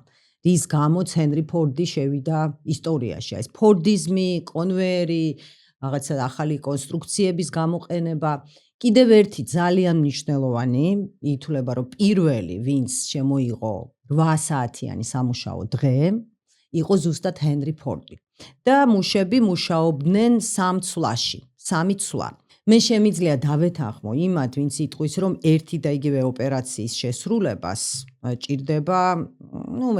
რის გამოც ჰენრი ფორდი შევიდა ისტორიაში. ეს ფორდიზმი, კონვეერი, რაღაცა ახალი კონსტრუქციების გამოყენება, კიდევ ერთი ძალიან მნიშვნელოვანი ითვლება, რომ პირველი, ვინც შემოიღო 8 საათიანი სამუშაო დღე იყო ზუსტად ჰენრი ფორდი და მუშები მუშაობდნენ 3 ცვლაში, 3 ცვლა. მე შემიძლია დავეთანხმო იმათ, ვინც იტყვის, რომ ერთი და იგივე ოპერაციის შესრულებას ჭირდება,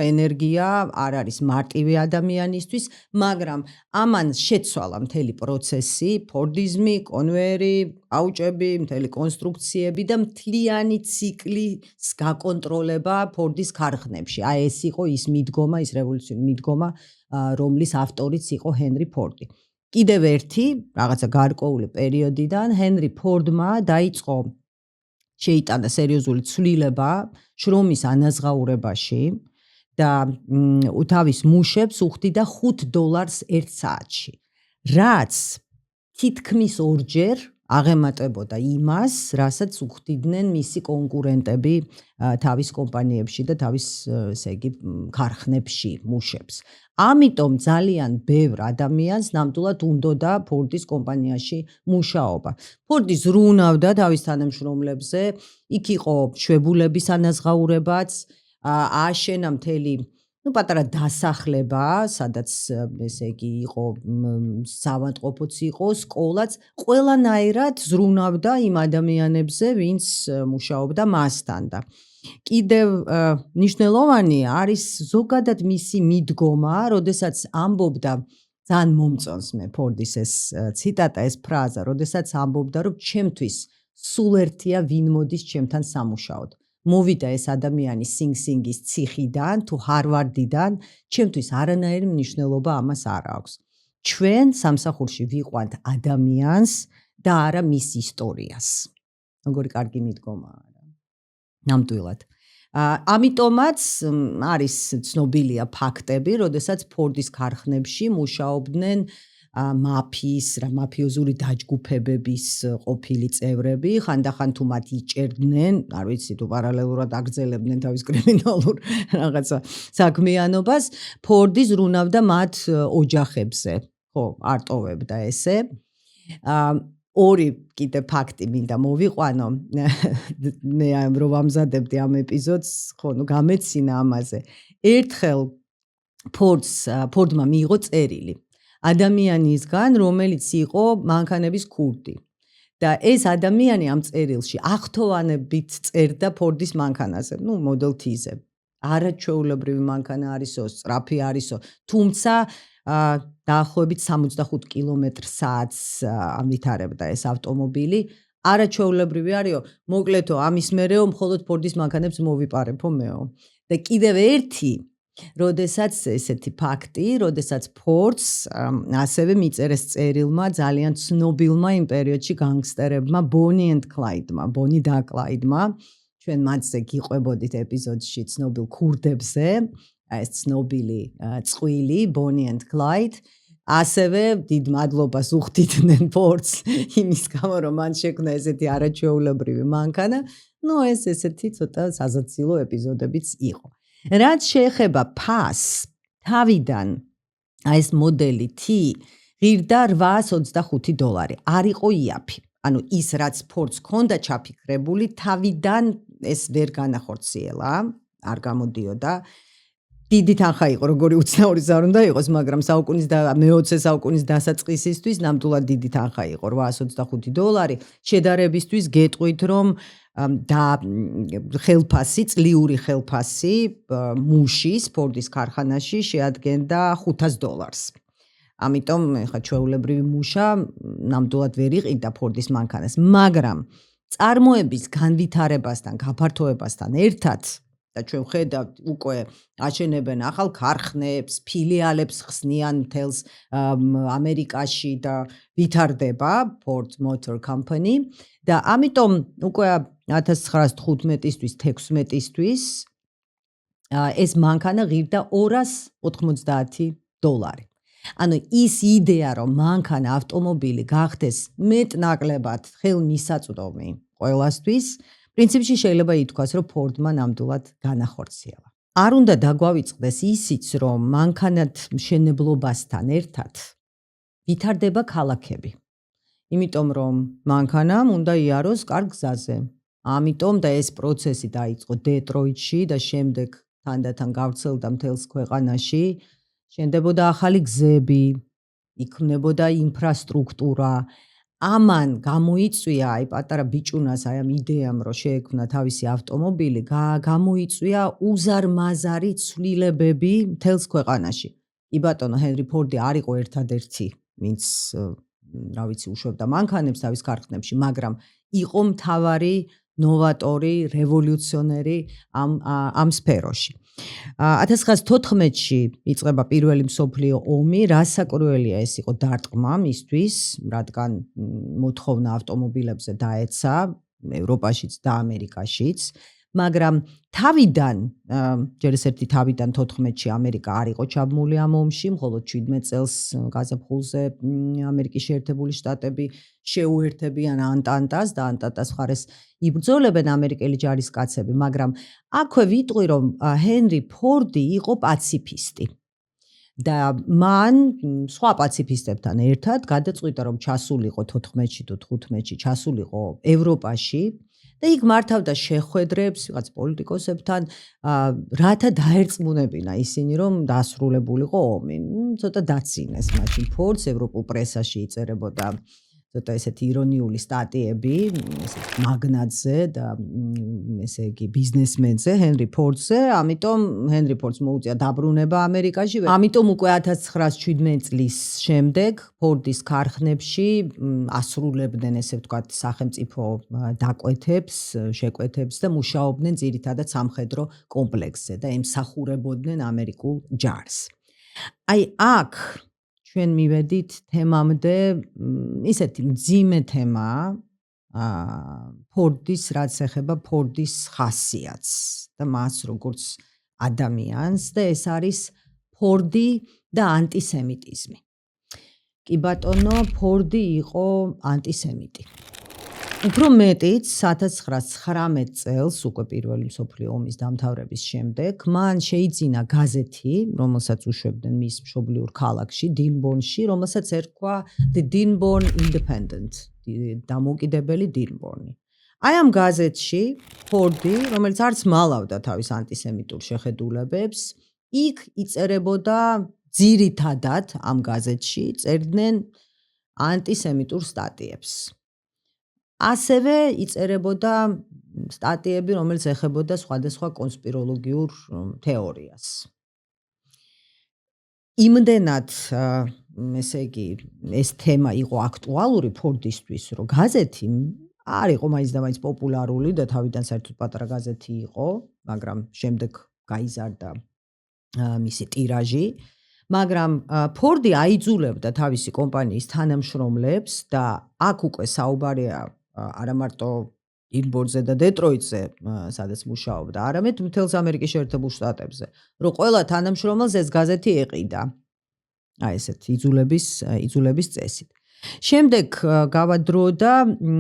ენერგია არ არის მარტივი ადამიანისთვის, მაგრამ ამან შეცვალა მთელი პროცესი, ფორდიზმი, კონვეიერი, აუჭები, მთელი კონსტრუქციები და მთლიანი ციკლის გაკონტროლება ფორდის ქარხნებში. აი ეს იყო ის მიდგომა, ის რევოლუციური მიდგომა, რომლის ავტორიც იყო ჰენრი ფორდი. კიდევ ერთი რაღაცა გარკვეული პერიოდიდან ჰენრი ფორდმა დაიწყო შეიტანა სერიოზული ცვლილება შრომის ანაზღაურებაში და თავის მუშებს უხდიდა $5 1 საათში, რაც თითქმის ორჯერ აღემატებოდა იმას, რასაც უხდიდნენ მისი კონკურენტები თავის კომპანიებში და თავის, ესე იგი, ქარხნებში მუშებს. ამიტომ ძალიან ბევრ ადამიანს ნამდვილად უნდოდა ფორდის კომპანიაში მუშაობა. ფორდი ზრუნავდა თავის თანამშრომლებზე, იქ იყო შვებულების ანაზღაურებაც, ააშენა მთელი პატარა დასახლება, სადაც ესე იგი იყო საავადმყოფოც იყო, სკოლაც, ყველანაირად ზრუნავდა იმ ადამიანებზე, ვინც მუშაობდა მასთან და კიდევ მნიშვნელოვანი არის ზოგადად მისი მიდგომა, როდესაც ამბობდა, ძალიან მომწონს მე ფორდის ეს ციტატა, ეს ფრაზა, როდესაც ამბობდა, რომ ჩემთვის სულ ერთია ვინ მოდის ჩემთან სამუშაოდ. მოვიდა ეს ადამიანი სინგ-სინგის ციხიდან თუ ჰარვარდიდან, ჩემთვის არანაირი მნიშვნელობა ამას არ აქვს. ჩვენ სამსახურში ვიყვანთ ადამიანს და არა მის ისტორიას. როგორი კარგი მიდგომაა. ნამდვილად. ამიტომაც არის ცნობილია ფაქტები, როდესაც ფორდის ქარხნებში მუშაობდნენ მაფიოზური დაჯგუფებების ყოფილი წევრები, ხანდახან თუ მათ იჭერდნენ, არ ვიცი თუ პარალელურად აგრძელებდნენ თავის კრიმინალურ რაღაცა საქმიანობას, ფორდი ზრუნავდა მათ ოჯახებზე, ხო, არტოვებდა ესე. ორი კიდე ფაქტი მინდა მოვიყვანო, მე რომ ამზადებდი ამ ეპიზოდს, ხო, გამეცინა ამაზე. ერთხელ ფორდმა მიიღო წერილი ადამიანისგან, რომელიც იყო მანქანების ქურდი. და ეს ადამიანი ამ წერილში აღთოვანებით წერდა ფორდის მანქანაზე, Model T-ზე. არაჩვეულებრივი მანქანა არისო, სწრაფი არისო, თუმცა დაახლოებით 65 კმ/საათს ამვითარებდა ეს ავტომობილი. არაჩვეულებრივი არისო, მოკლედო, ამის მერეო მხოლოდ ფორდის მანქანებს მოვიპარებო მეო. და კიდევ ერთი როდესაც ესეთი ფაქტი, როდესაც ფორდს ასევე მიწერეს წერილმა ძალიან ცნობილმა იმ პერიოდში განგსტერებმა ბონი და კლაიდმა, ჩვენ მათზე გიყვებოდით ეპიზოდში ცნობილ ქურდებზე, ეს ცნობილი წყვილი ბონი და კლაიდ, ასევე დიდ მადლობას უხდიდნენ ფორდს იმის გამო, რომ მან შექმნა ესეთი არაჩვეულებრივი მანქანა, ეს ესეთი ცოტა საზაცილო ეპიზოდებიც იყო. რაც შეეხება ფასს, თავიდან ეს მოდელი T ღირდა $825. არ იყო იაფი. ანუ ის რაც ფორდს ჰქონდა ჩაფიქრებული, თავიდან ეს ვერ განახორციელა, არ გამოდიოდა. დიდი თანხა იყო, როგორი უცნაური არ უნდა იყოს, მაგრამ მე-20 საუკუნის დასაწყისისთვის ნამდვილად დიდი თანხა იყო $825. შედარებისთვის გეტყვით, რომ და ხელფასი, წლიური ხელფასი მუშის ფორდის ქარხანაში შეადგენდა $500. ამიტომ ხა ჩვეულებრივი მუშა ნამდვილად ვერ იყიდა ფორდის მანქანას, მაგრამ წარმოების განვითარებასთან, გაფართოებასთან ერთად და ჩვენ ხედავთ უკვე აშენებენ ახალ ქარხნებს, ფილიალებს ხსნიან მთელს ამერიკაში და ვითარდება Ford Motor Company და ამიტომ უკვე 1915-თვის, 16-ისთვის ეს მანქანა ღირდა $290. ანუ ის იდეა, რომ მანქანა ავტომობილი გახდეს მეტნაკლებად ხელმისაწვდომი ყველასთვის, პრინციპში შეიძლება ითქვას, რომ ფორდმა ნამდვილად განახორციელა. არ უნდა დაგვავიწყდეს ისიც, რომ მანქანად მშენებლობასთან ერთად ვითარდება ქალაქები. იმიტომ რომ მანქანამ უნდა იაროს კარგ გზაზე. ამიტომ და ეს პროცესი დაიწყო დეტროიტში და შემდეგ თანდათან გავრცელდა მთელს ქვეყანაში, შენდებოდა ახალი გზები, იქმნებოდა ინფრასტრუქტურა. ამან გამოიწვია აი პატარა ბიჭუნას აი ამ იდეამ რომ შეექმნა თავისი ავტომობილი, გამოიწვია უზარმაზარი ცვლილებები მთელს ქვეყანაში. კი ბატონო, ჰენრი ფორდი არ იყო ერთადერთი, ვინც რა ვიცი, უშვებდა მანქანებს თავის ქარხნებში, მაგრამ იყო მთავარი ნოვატორი, რევოლუციონერი ამ სფეროში. 1914-ში იწყება პირველი მსოფლიო ომი, რასაკვირველია ეს იყო დარტყმა მისთვის, რადგან მოთხოვნა ავტომობილებზე დაეცა ევროპაშიც და ამერიკაშიც, მაგრამ თავიდან, ჯერ ეს ერთი თავიდან 14-ში ამერიკა არ იყო ჩაბმული ამ ომში, მხოლოდ 17 წელს გაზაფხულზე ამერიკის შეერთებული შტატები შეუერთებიან ანტანტას და ანტანტას მხარეს იბრძოლებენ ამერიკელი ჯარისკაცები, მაგრამ აქვე ვიტყვი, რომ ჰენრი ფორდი იყო პაციფისტი. და მან სხვა პაციფისტებთან ერთად გადაწყვიტა, რომ ჩასულიყო 14-ში თუ 15-ში ჩასულიყო ევროპაში და იქ მართავდა შეხვედრებს ვიღაც პოლიტიკოსებთან, რათა დაერწმუნებინა ისინი, რომ დასრულებულიყო ომი. ცოტა დაცინეს მაშინ ფორდს, ევროპულ პრესაში იწერებოდა ცოტა ესეთი ირონიული სტატიები, ესეთ მაგნატზე და ესე იგი ბიზნესმენზე, ჰენრი ფორდზე, ამიტომ ჰენრი ფორდს მოუწია დაბრუნება ამერიკაში. ამიტომ უკვე 1917 წლის შემდეგ ფორდის ქარხნებში ასრულებდნენ ესე ვთქვათ სახელმწიფო დაკვეთებს, შეკვეთებს და მუშაობდნენ ძირითადად სამხედრო კომპლექსზე და ემსახურებოდნენ ამერიკულ ჯარს. აი აქ ჩვენ მივედით თემამდე, ისეთი მძიმე თემაა ფორდის, რაც ეხება ფორდის ხასიათს და მას როგორც ადამიანს და ეს არის ფორდი და ანტისემიტიზმი. კი ბატონო, ფორდი იყო ანტისემიტი. უფრო მეტიც 1919 წელს, უკვე პირველი მსოფლიო ომის დამთავრების შემდეგ, მან შეიძინა გაზეთი, რომელსაც უშვებდნენ მის მშობლიურ ქალაქში, დინბორნში, რომელსაც ერქვა The Dearborn Independent, დამოუკიდებელი დინბორნი. აი ამ გაზეთში ფორდი, რომელიც არც მალავდა თავის ანტისემიტურ შეხედულებებს, იქ იწერებოდა ძირითადად ამ გაზეთში წერდნენ ანტისემიტურ სტატიებს. ასევე იწერებოდა სტატიები, რომელიც ეხებოდა სხვადასხვა კონსპიროლოგიურ თეორიას. იმდენად, ესე იგი, ეს თემა იყო აქტუალური ფორდისთვის, რომ გაზეთი არ იყო მაინც და მაინც პოპულარული და თავიდან საერთოდ პატარა გაზეთი იყო, მაგრამ შემდეგ გაიზარდა მისი ტირაჟი. მაგრამ ფორდი აიძულებდა თავისი კომპანიის თანამშრომლებს და აქ უკვე საუბარია არა მარტო დინბორნზე და დეტროიტზე, სადაც მუშაობდა, არამედ მთელს ამერიკის შეერთებულ შტატებზე, რომ ყველა თანამშრომელს ეს გაზეთი ეყიდა. აი ესეთ იძულების წესით. შემდეგ გავა დრო და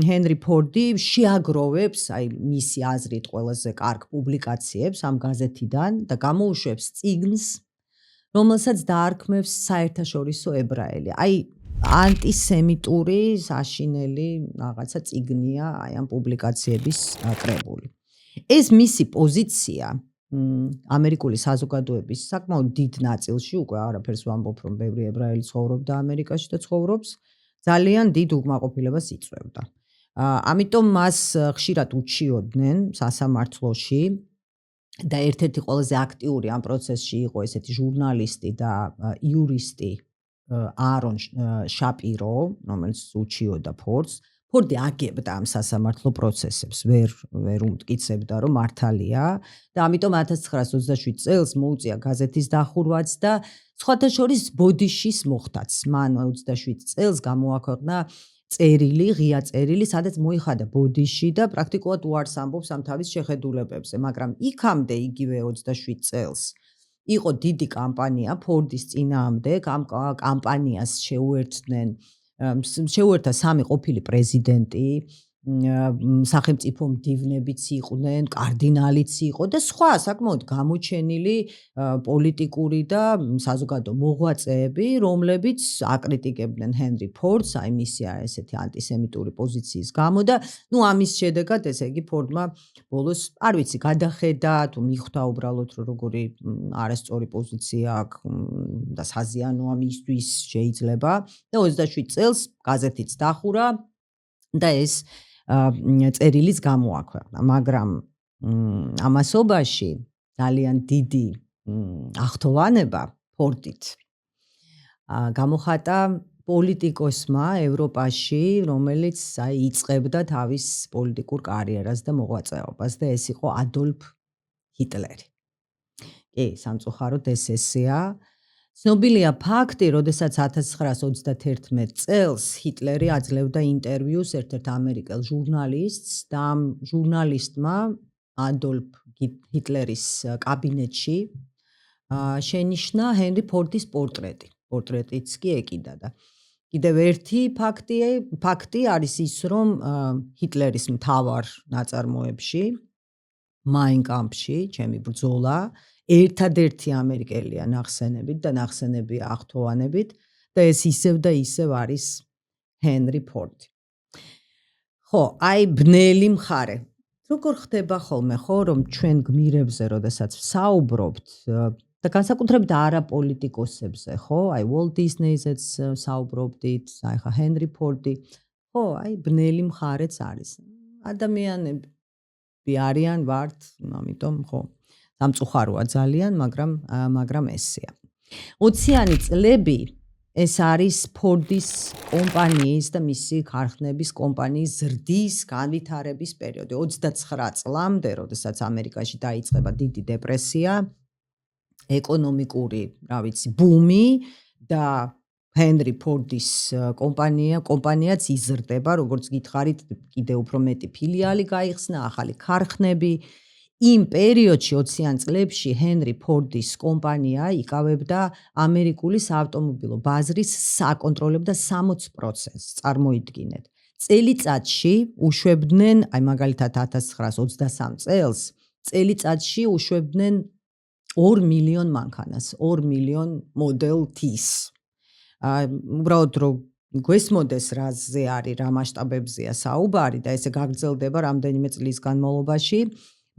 ჰენრი ფორდი შეაგროვებს, აი მისი აზრით ყველაზე კარგ პუბლიკაციებს ამ გაზეთიდან და გამოუშვებს წიგნს, რომელსაც დაარქმევს საერთაშორისო ებრაელი. აი ანტისემიტური საშინელი რაღაცა წიგნია აი ამ პუბლიკაციების კრებული. ეს მისი პოზიცია ამერიკული საზოგადოების საკმაოდ დიდ ნაწილში, უკვე არაფერს ვამბობ, რომ ბევრი ებრაელი ცხოვრობდა ამერიკაში და ცხოვრობს, ძალიან დიდ უკმაყოფილებას იწვევდა. ამიტომ მას ხშირად უჩიოდნენ სასამართლოში და ერთ-ერთი ყველაზე აქტიური ამ პროცესში იყო ესეთი ჟურნალისტი და იურისტი არონ შაპირო, რომელიც უჩიოდა ფორდს. ფორდი აგებდა ამ სასამართლო პროცესებს, ვერ უმტკიცებდა, რომ მართალია და ამიტომ 1927 წელს მოუწია გაზეთის დახურვაც და სხვათა შორის ბოდიშის მოხდაც. მან 27 წელს გამოაქვეყნა წერილი, ღია წერილი, სადაც მოიხადა ბოდიში და პრაქტიკულად უარს ამბობს ამ თავის შეხედულებებზე, მაგრამ იქამდე იგივე 27 წელს იყო დიდი კამპანია ფორდის წინააღმდეგ, ამ კამპანიას შეუერთდა სამი ყოფილი პრეზიდენტი, სახელმწიფო მდივნებიც იყვნენ, კარდინალიც იყო და სხვა საკმაოდ გამოჩენილი პოლიტიკური და საზოგადო მოღვაწეები, რომლებიც აკრიტიკებდნენ ჰენრი ფორდს, აი მისი ესეთი ანტისემიტური პოზიციის გამო და ამის შედეგად ესე იგი ფორდმა ბოლოს არ ვიცი გადახედა თუ მიხვდა უბრალოდ როგორი არასწორი პოზიცია აქვს და საზიანოა მისთვის შეიძლება და 27 წელს გაზეთიც დახურა და ეს წერილიც გამოაქვეყნა, მაგრამ ამასობაში ძალიან დიდი ახთოვანება ფორდით გამოხატა პოლიტიკოსმა ევროპაში, რომელიც იწყებდა თავის პოლიტიკურ კარიერას და მოღვაწეობას და ეს იყო ადოლფ ჰიტლერი. კი, სამწუხაროდ ეს ესეა. ცნობილია ფაქტი, როდესაც 1931 წელს ჰიტლერი აძლევდა ინტერვიუს ერთ-ერთ ამერიკელ ჟურნალისტს და ამ ჟურნალისტმა ადოლფ ჰიტლერის კაბინეტში შენიშნა ჰენრი ფორდის პორტრეტი. პორტრეტიც კი ეკიდა და კიდევ ერთი ფაქტი არის ის, რომ ჰიტლერის მთავარ ნაწარმოებში, Mein Kampfში, ჩემი ბრძოლა, ერთადერთი ამერიკელია ნახსენებით და ნახსენებია ახთოვანებით და ეს ისევ და ისევ არის ჰენრი ფორდი. ხო, აი ბნელი მხარე. როგორ ხდება ხოლმე ხო, რომ ჩვენ გმირებზე, როდესაც ვსაუბრობთ და განსაკუთრებით არაპოლიტიკოსებზე, ხო? აი Walt Disney-ზეც საუბრობდით, აი ხა ჰენრი ფორდი. ხო, აი ბნელი მხარეც არის. ადამიანები არიან ვართ, ამიტომ ხო. სამწუხაროა ძალიან, მაგრამ ესეა. 20-იანი წლები ეს არის ფორდის კომპანიის და მისი ქარხნების კომპანიის ზრდის განვითარების პერიოდი. 29 წლამდე, როდესაც ამერიკაში დაიწყება დიდი დეპრესია, ეკონომიკური, რა ვიცი, ბუმი და ჰენრი ფორდის კომპანიაც იზრდება, როგორც გითხარით, კიდევ უფრო მეტი ფილიალი გაიხსნა, ახალი ქარხნები. იმ პერიოდში 20-იან წლებში ჰენრი ფორდის კომპანია იკავებდა ამერიკული საავტომობილო ბაზრის საკონტროლებდა 60%-ს, წარმოიდგინეთ. წელიწადში უშვებდნენ, აი მაგალითად 1923 წელს, წელიწადში უშვებდნენ 2 მილიონ მანქანას, 2 მილიონ Model T-ს. უბრალოდ რომ გვესმოდეს რაზე არის, რა მასშტაბებზეა საუბარი და ესე გაგრძელდება რამდენიმე წლის განმავლობაში.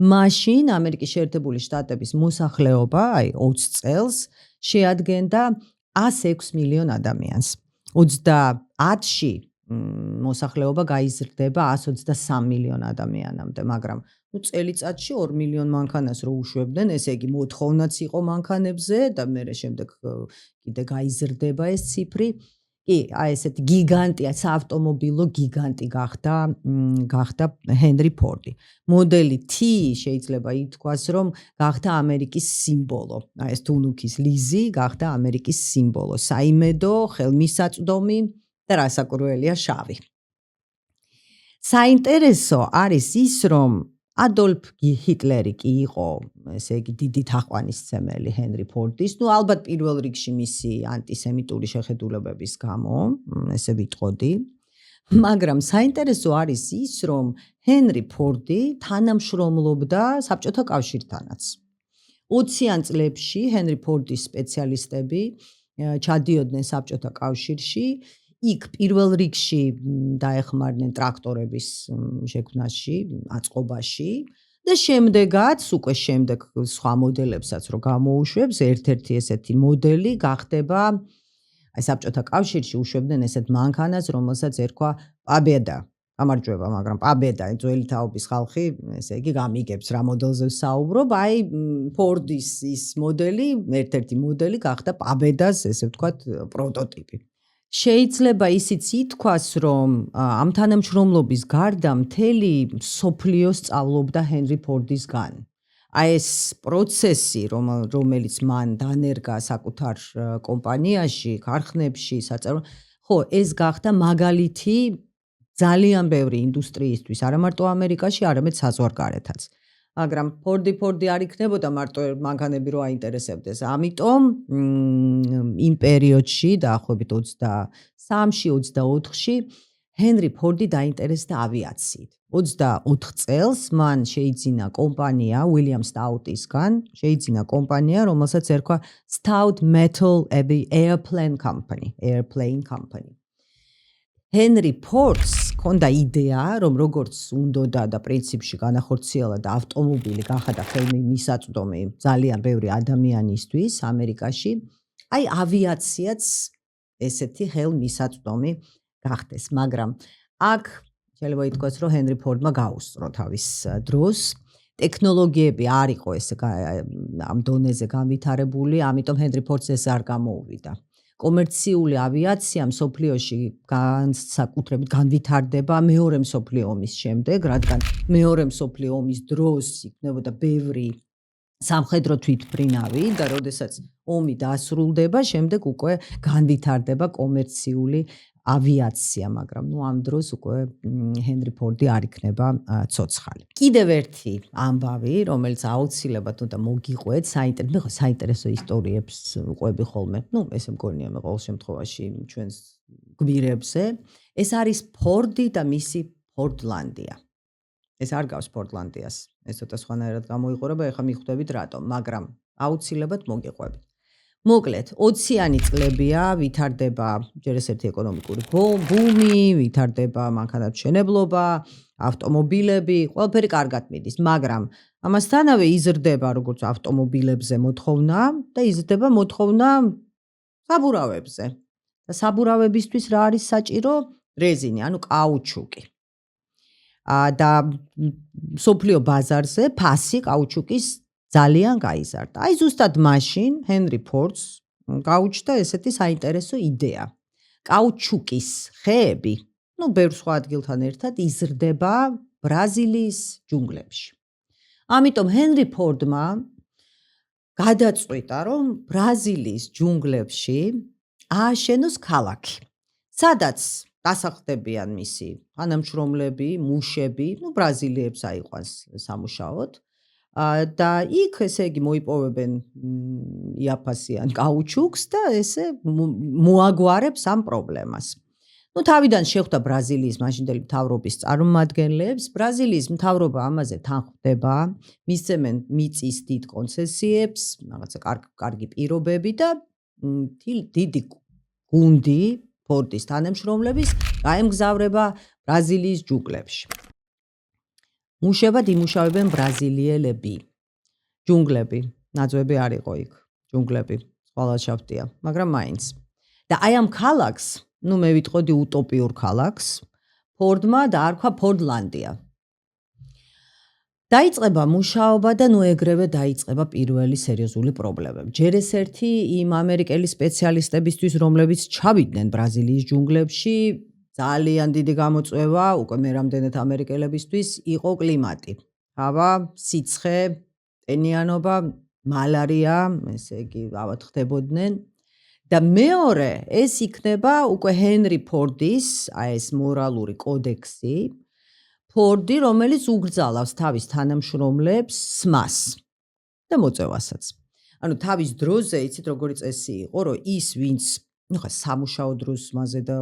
მაშინ ამერიკის შეერთებული შტატების მოსახლეობა, აი 20 წელს, შეადგენდა 106 მილიონ ადამიანს. 30-ში მოსახლეობა გაიზრდება 123 მილიონ ადამიანამდე, მაგრამ წელიწადში 2 მილიონ მანქანას რო უშვებდნენ, ესე იგი მოთხოვნაც იყო მანქანებზე და მერე შემდეგ კიდე გაიზრდება ეს ციფრი. კი, აი ესეთი გიგანტია, საავტომობილო გიგანტი გახდა ჰენრი ფორდი. მოდელი T შეიძლება ითქვას, რომ გახდა ამერიკის სიმბოლო. აი ეს თუნუქის ლიზი გახდა ამერიკის სიმბოლო. საიმედო, ხელმისაწვდომი და რასაკვირველია შავი. საინტერესო არის ის, რომ ადოლფ ჰიტლერი კი იყო, ესე იგი, დიდი თაყვანისმცემელი ჰენრი ფორდის, ალბათ პირველ რიგში მისი ანტისემიტური შეხედულებების გამო, ესე ვიტყოდი, მაგრამ საინტერესო არის ის, რომ ჰენრი ფორდი თანამშრომლობდა საბჭოთა კავშირთანაც. 20-იან წლებში ჰენრი ფორდის სპეციალისტები ჩადიოდნენ საბჭოთა კავშირში, იქ პირველ რიგში დაეხმარნენ ტრაქტორების შექმნაში, აწყობაში და შემდეგაც, უკვე შემდეგ სხვა მოდელებსაც რო გამოუშვებს, ერთ-ერთი ესეთი მოდელი გახდება, აი საბჭოთა კავშირში უშვებდნენ ესეთ მანქანას, რომელსაც ერქვა პაბედა. გამარჯვება, მაგრამ პაბედა, ძველი თაობის ხალხი, ესე იგი გამიგებს რა მოდელზე ვსაუბრობ, აი ფორდის ის მოდელი, ერთ-ერთი მოდელი გახდა პაბედას, ესე ვთქვათ, პროტოტიპი. შეიძლება ისიც ითქვას, რომ ამ თანამშრომლობის გარდა მთელი მსოფლიო სწავლობდა ჰენრი ფორდისგან. აი ეს პროცესი, რომელიც მან დანერგა საკუთარ კომპანიაში, ქარხნებში, ხო, ეს გახდა მაგალითი ძალიან ბევრი ინდუსტრიისთვის, არა მარტო ამერიკაში, არამედ საზღვარგარეთაც. მაგრამ ფორდი არ იქნებოდა მარტო მანქანები რო აინტერესებდეს. ამიტომ იმ პერიოდში, დაახლოებით 23-ში, 24-ში ჰენრი ფორდი დაინტერესდა ავიაციით. 24 წელს მან შეიძინა კომპანია William Stout-ისგან, შეიძინა კომპანია, რომელსაც ერქვა Stout Metal Airplane Company. ჰენრი ფორდს ჰქონდა იდეა, რომ როგორც უნდოდა და პრინციპში განახორციელა და ავტომობილი გახადა ხელმისაწვდომი ძალიან ბევრი ადამიანისთვის ამერიკაში, აი ავიაციაც ესეთი ხელმისაწვდომი გახდეს, მაგრამ აქ შეიძლება ითქვას, რომ ჰენრი ფორდმა გაუსწრო თავის დროს. ტექნოლოგიები არ იყო ესე ამ დონეზე განვითარებული, ამიტომ ჰენრი ფორდს ეს არ გამოუვიდა. კომერციული ავიაცია მსოფლიოში განსაკუთრებით განვითარდება მეორე მსოფლიო ომის შემდეგ, რადგან მეორე მსოფლიო ომის დროს იქნებოდა ბევრი სამხედრო თვითმფრინავი და როდესაც ომი დასრულდება, შემდეგ უკვე განვითარდება კომერციული ავიაცია, მაგრამ ამ დროს უკვე ჰენრი ფორდი არ იქნება ცოცხალი. კიდევ ერთი ამბავი, რომელიც აუცილებლად უნდა მოგიყვეთ, საინტერესო ისტორიებს ვყვები ხოლმე. ესე მგონია მე ყოველ შემთხვევაში ჩვენს გვირებზე. ეს არის ფორდი და მისი ფორდლანდია. ეს არ გავს ფორდლანდიას. ეს ცოტა სხვანაირად გამოიყურება, ეხლა მიხვდებით რატომ, მაგრამ აუცილებლად მოგიყვებით. მოკლედ, 20-იანი წლებია, ვითარდება ჯერ ერთი ეკონომიკური ბუმი, ვითარდება მანქანათმშენებლობა, ავტომობილები, ყველაფერი კარგად მიდის, მაგრამ ამასთანავე იზრდება როგორც ავტომობილებზე მოთხოვნა და იზრდება მოთხოვნა საბურავებზე. და საბურავებისთვის რა არის საჭირო? რეზინი, ანუ კაუჩუკი. და მსოფლიო ბაზარზე ფასი კაუჩუკის ძალიან გაიზარდა. აი ზუსტად მაშინ ჰენრი ფორდს გაუჩნდა ესეთი საინტერესო იდეა. კაუჩუკის ხეები, ბევრ სხვა ადგილთან ერთად იზრდება ბრაზილიის ჯუნგლებში. ამიტომ ჰენრი ფორდმა გადაწყვიტა, რომ ბრაზილიის ჯუნგლებში ააშენოს ქალაქი, სადაც დასახლდებიან მისი თანამშრომლები, მუშები, ბრაზილიებს აიყვანს სამუშაოდ. და იქ ესე იგი მოიპოვებენ იაფასიან კაუჩუკს და ესე მოაგვარებს ამ პრობლემას. თავიდან შეხვდა ბრაზილიის მაშინდელი მთავრობის წარმომადგენლებს, ბრაზილიის მთავრობა ამაზე თანხმდება, მისცემენ მიწის დიდ კონცესიებს, რაღაცა კარგი პირობები და დიდი გუნდი ფორდის თანამშრომლების გაემგზავრება ბრაზილიის ჯუნგლებში. მუშებად იმუშავებენ ბრაზილიელები. ჯუნგლები, ნაძვები არ იყო იქ, ჯუნგლები, სხვა ლანდშაფტია, მაგრამ მაინც. და აი ამ ქალაქს, მე ვიტყოდი უტოპიურ ქალაქს, ფორდმა დაარქვა ფორდლანდია. დაიწყება მუშაობა და ეგრევე დაიწყება პირველი სერიოზული პრობლემები. ჯერ ეს ერთი იმ ამერიკელი სპეციალისტებისთვის, რომლებიც ჩავიდნენ ბრაზილიის ჯუნგლებში, ძალიან დიდი გამოწვევა, უკვე მე რამდენად ამერიკელებისთვის იყო კლიმატი. ჰავა, სიცხე, ტენიანობა, მალარია, ესე იგი, ავად ხდებოდნენ. და მეორე, ეს იქნება უკვე ჰენრი ფორდის, ეს მორალური კოდექსი, ფორდი, რომელიც უგრძალავს თავის თანამშრომლებს სმას და მოწევასაც. ანუ თავის დროზე, იცით როგორი წესი იყო, რომ ის, ვინც სამუშაო დროს მასზე და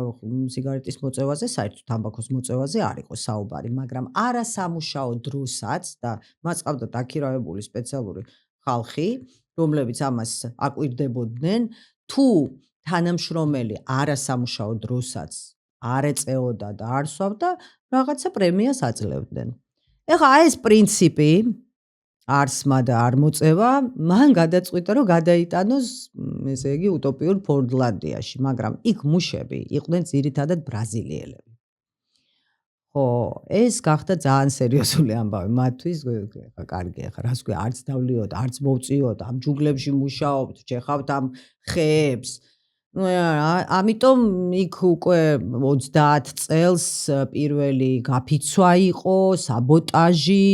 სიგარეტის მოწევაზე, საერთოდ თამბაქოს მოწევაზე არ იყო საუბარი, მაგრამ არა სამუშაო დროსაც და მას ყავდა დაქირავებული სპეციალური ხალხი, რომლებიც ამას აკვირდებოდნენ, თუ თანამშრომელი არა სამუშაო დროსაც არ ეწეოდა და არ სვავდა, რაღაცა პრემიას აძლევდნენ. ეხლა ეს პრინციპი არსმა და არ მოწევა, მან გადაწყვიტა, რომ გადაიტანოს, ესე იგი, უტოპიურ ფორდლანდიაში, მაგრამ იქ მუშები იყვნენ ძირითადად ბრაზილიელები. ხო, ეს გახდა ძალიან სერიოზული ამბავი მათთვის, კარგი, ახლა რას ქვია, არც დავლიოთ, არც მოვწიოთ, ამ ჯუნგლებში მუშაობთ, შეხავთ ამ ხეებს. ამიტომ იქ უკვე 30 წელს პირველი გაფიცვა იყო, საბოტაჟი,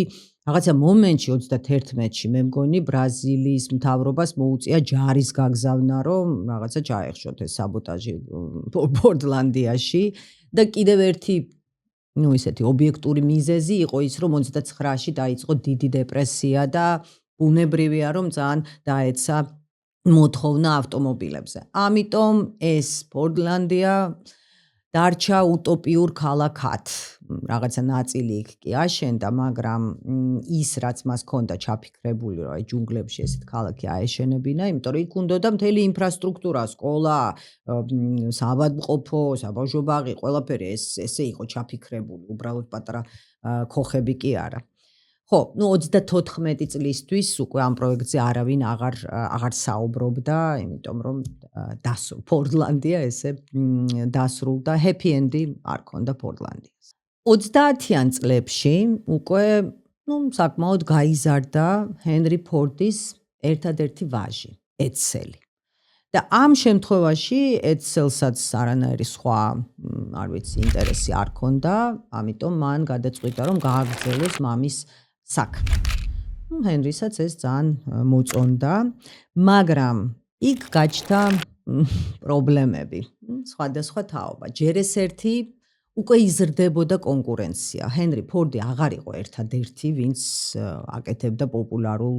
რაღაცა მომენტში 31-ში მე მგონი ბრაზილიის მთავრობას მოუწია ჯარის გაგზავნა, რომ რაღაცა ჩაეხშოთ ეს საბოტაჟი ფორდლანდიაში და კიდევ ერთი ისეთი ობიექტური მიზეზი იყო ის, რომ 29-ში დაიწყო დიდი დეპრესია და ბუნებრივია, რომ ძალიან დაეცა მოთხოვნა ავტომობილებზე. ამიტომ ეს ფორდლანდია დარჩა უტოპიურ ქალაქად. რაღაცა ნაწილი იქ კი აშენდა, მაგრამ ის რაც მას ჰქონდა ჩაფიქრებული, რომ აი ჯუნგლებში ესეთ ქალაქი აეშენებინა, იმიტომ რომ იქ უნდოდა მთელი ინფრასტრუქტურა, სკოლა, საავადმყოფო, საბავშვო ბაღი, ყველაფერი ესე იყო ჩაფიქრებული, უბრალოდ პატარა ქოხები კი არა. ხო, 34 წლისთვის უკვე ამ პროექტზე არავინ აღარ საუბრობდა, იმიტომ რომ პორტლანდია ესე დასრულდა, happy end-ი არ ქონდა პორტლანდიას. 30-იან წლებში უკვე, საკმაოდ გაიზარდა ჰენრი ფორდის ერთადერთი ვაჟი, ედსელი. და ამ შემთხვევაში ედსელსაც არანაირი სხვა, არ ვიცი, ინტერესი არ ქონდა, ამიტომ მან გადაწყვიტა, რომ გააგრძელოს მამის საქმე. ჰენრისაც ეს ძალიან მოწონდა, მაგრამ იქ გაჩნდა პრობლემები, სხვადასხვა თაობა. ჯერ ეს ერთი უკვე იზრდებოდა კონკურენცია. ჰენრი ფორდი აღარ იყო ერთადერთი, ვინც აკეთებდა პოპულარულ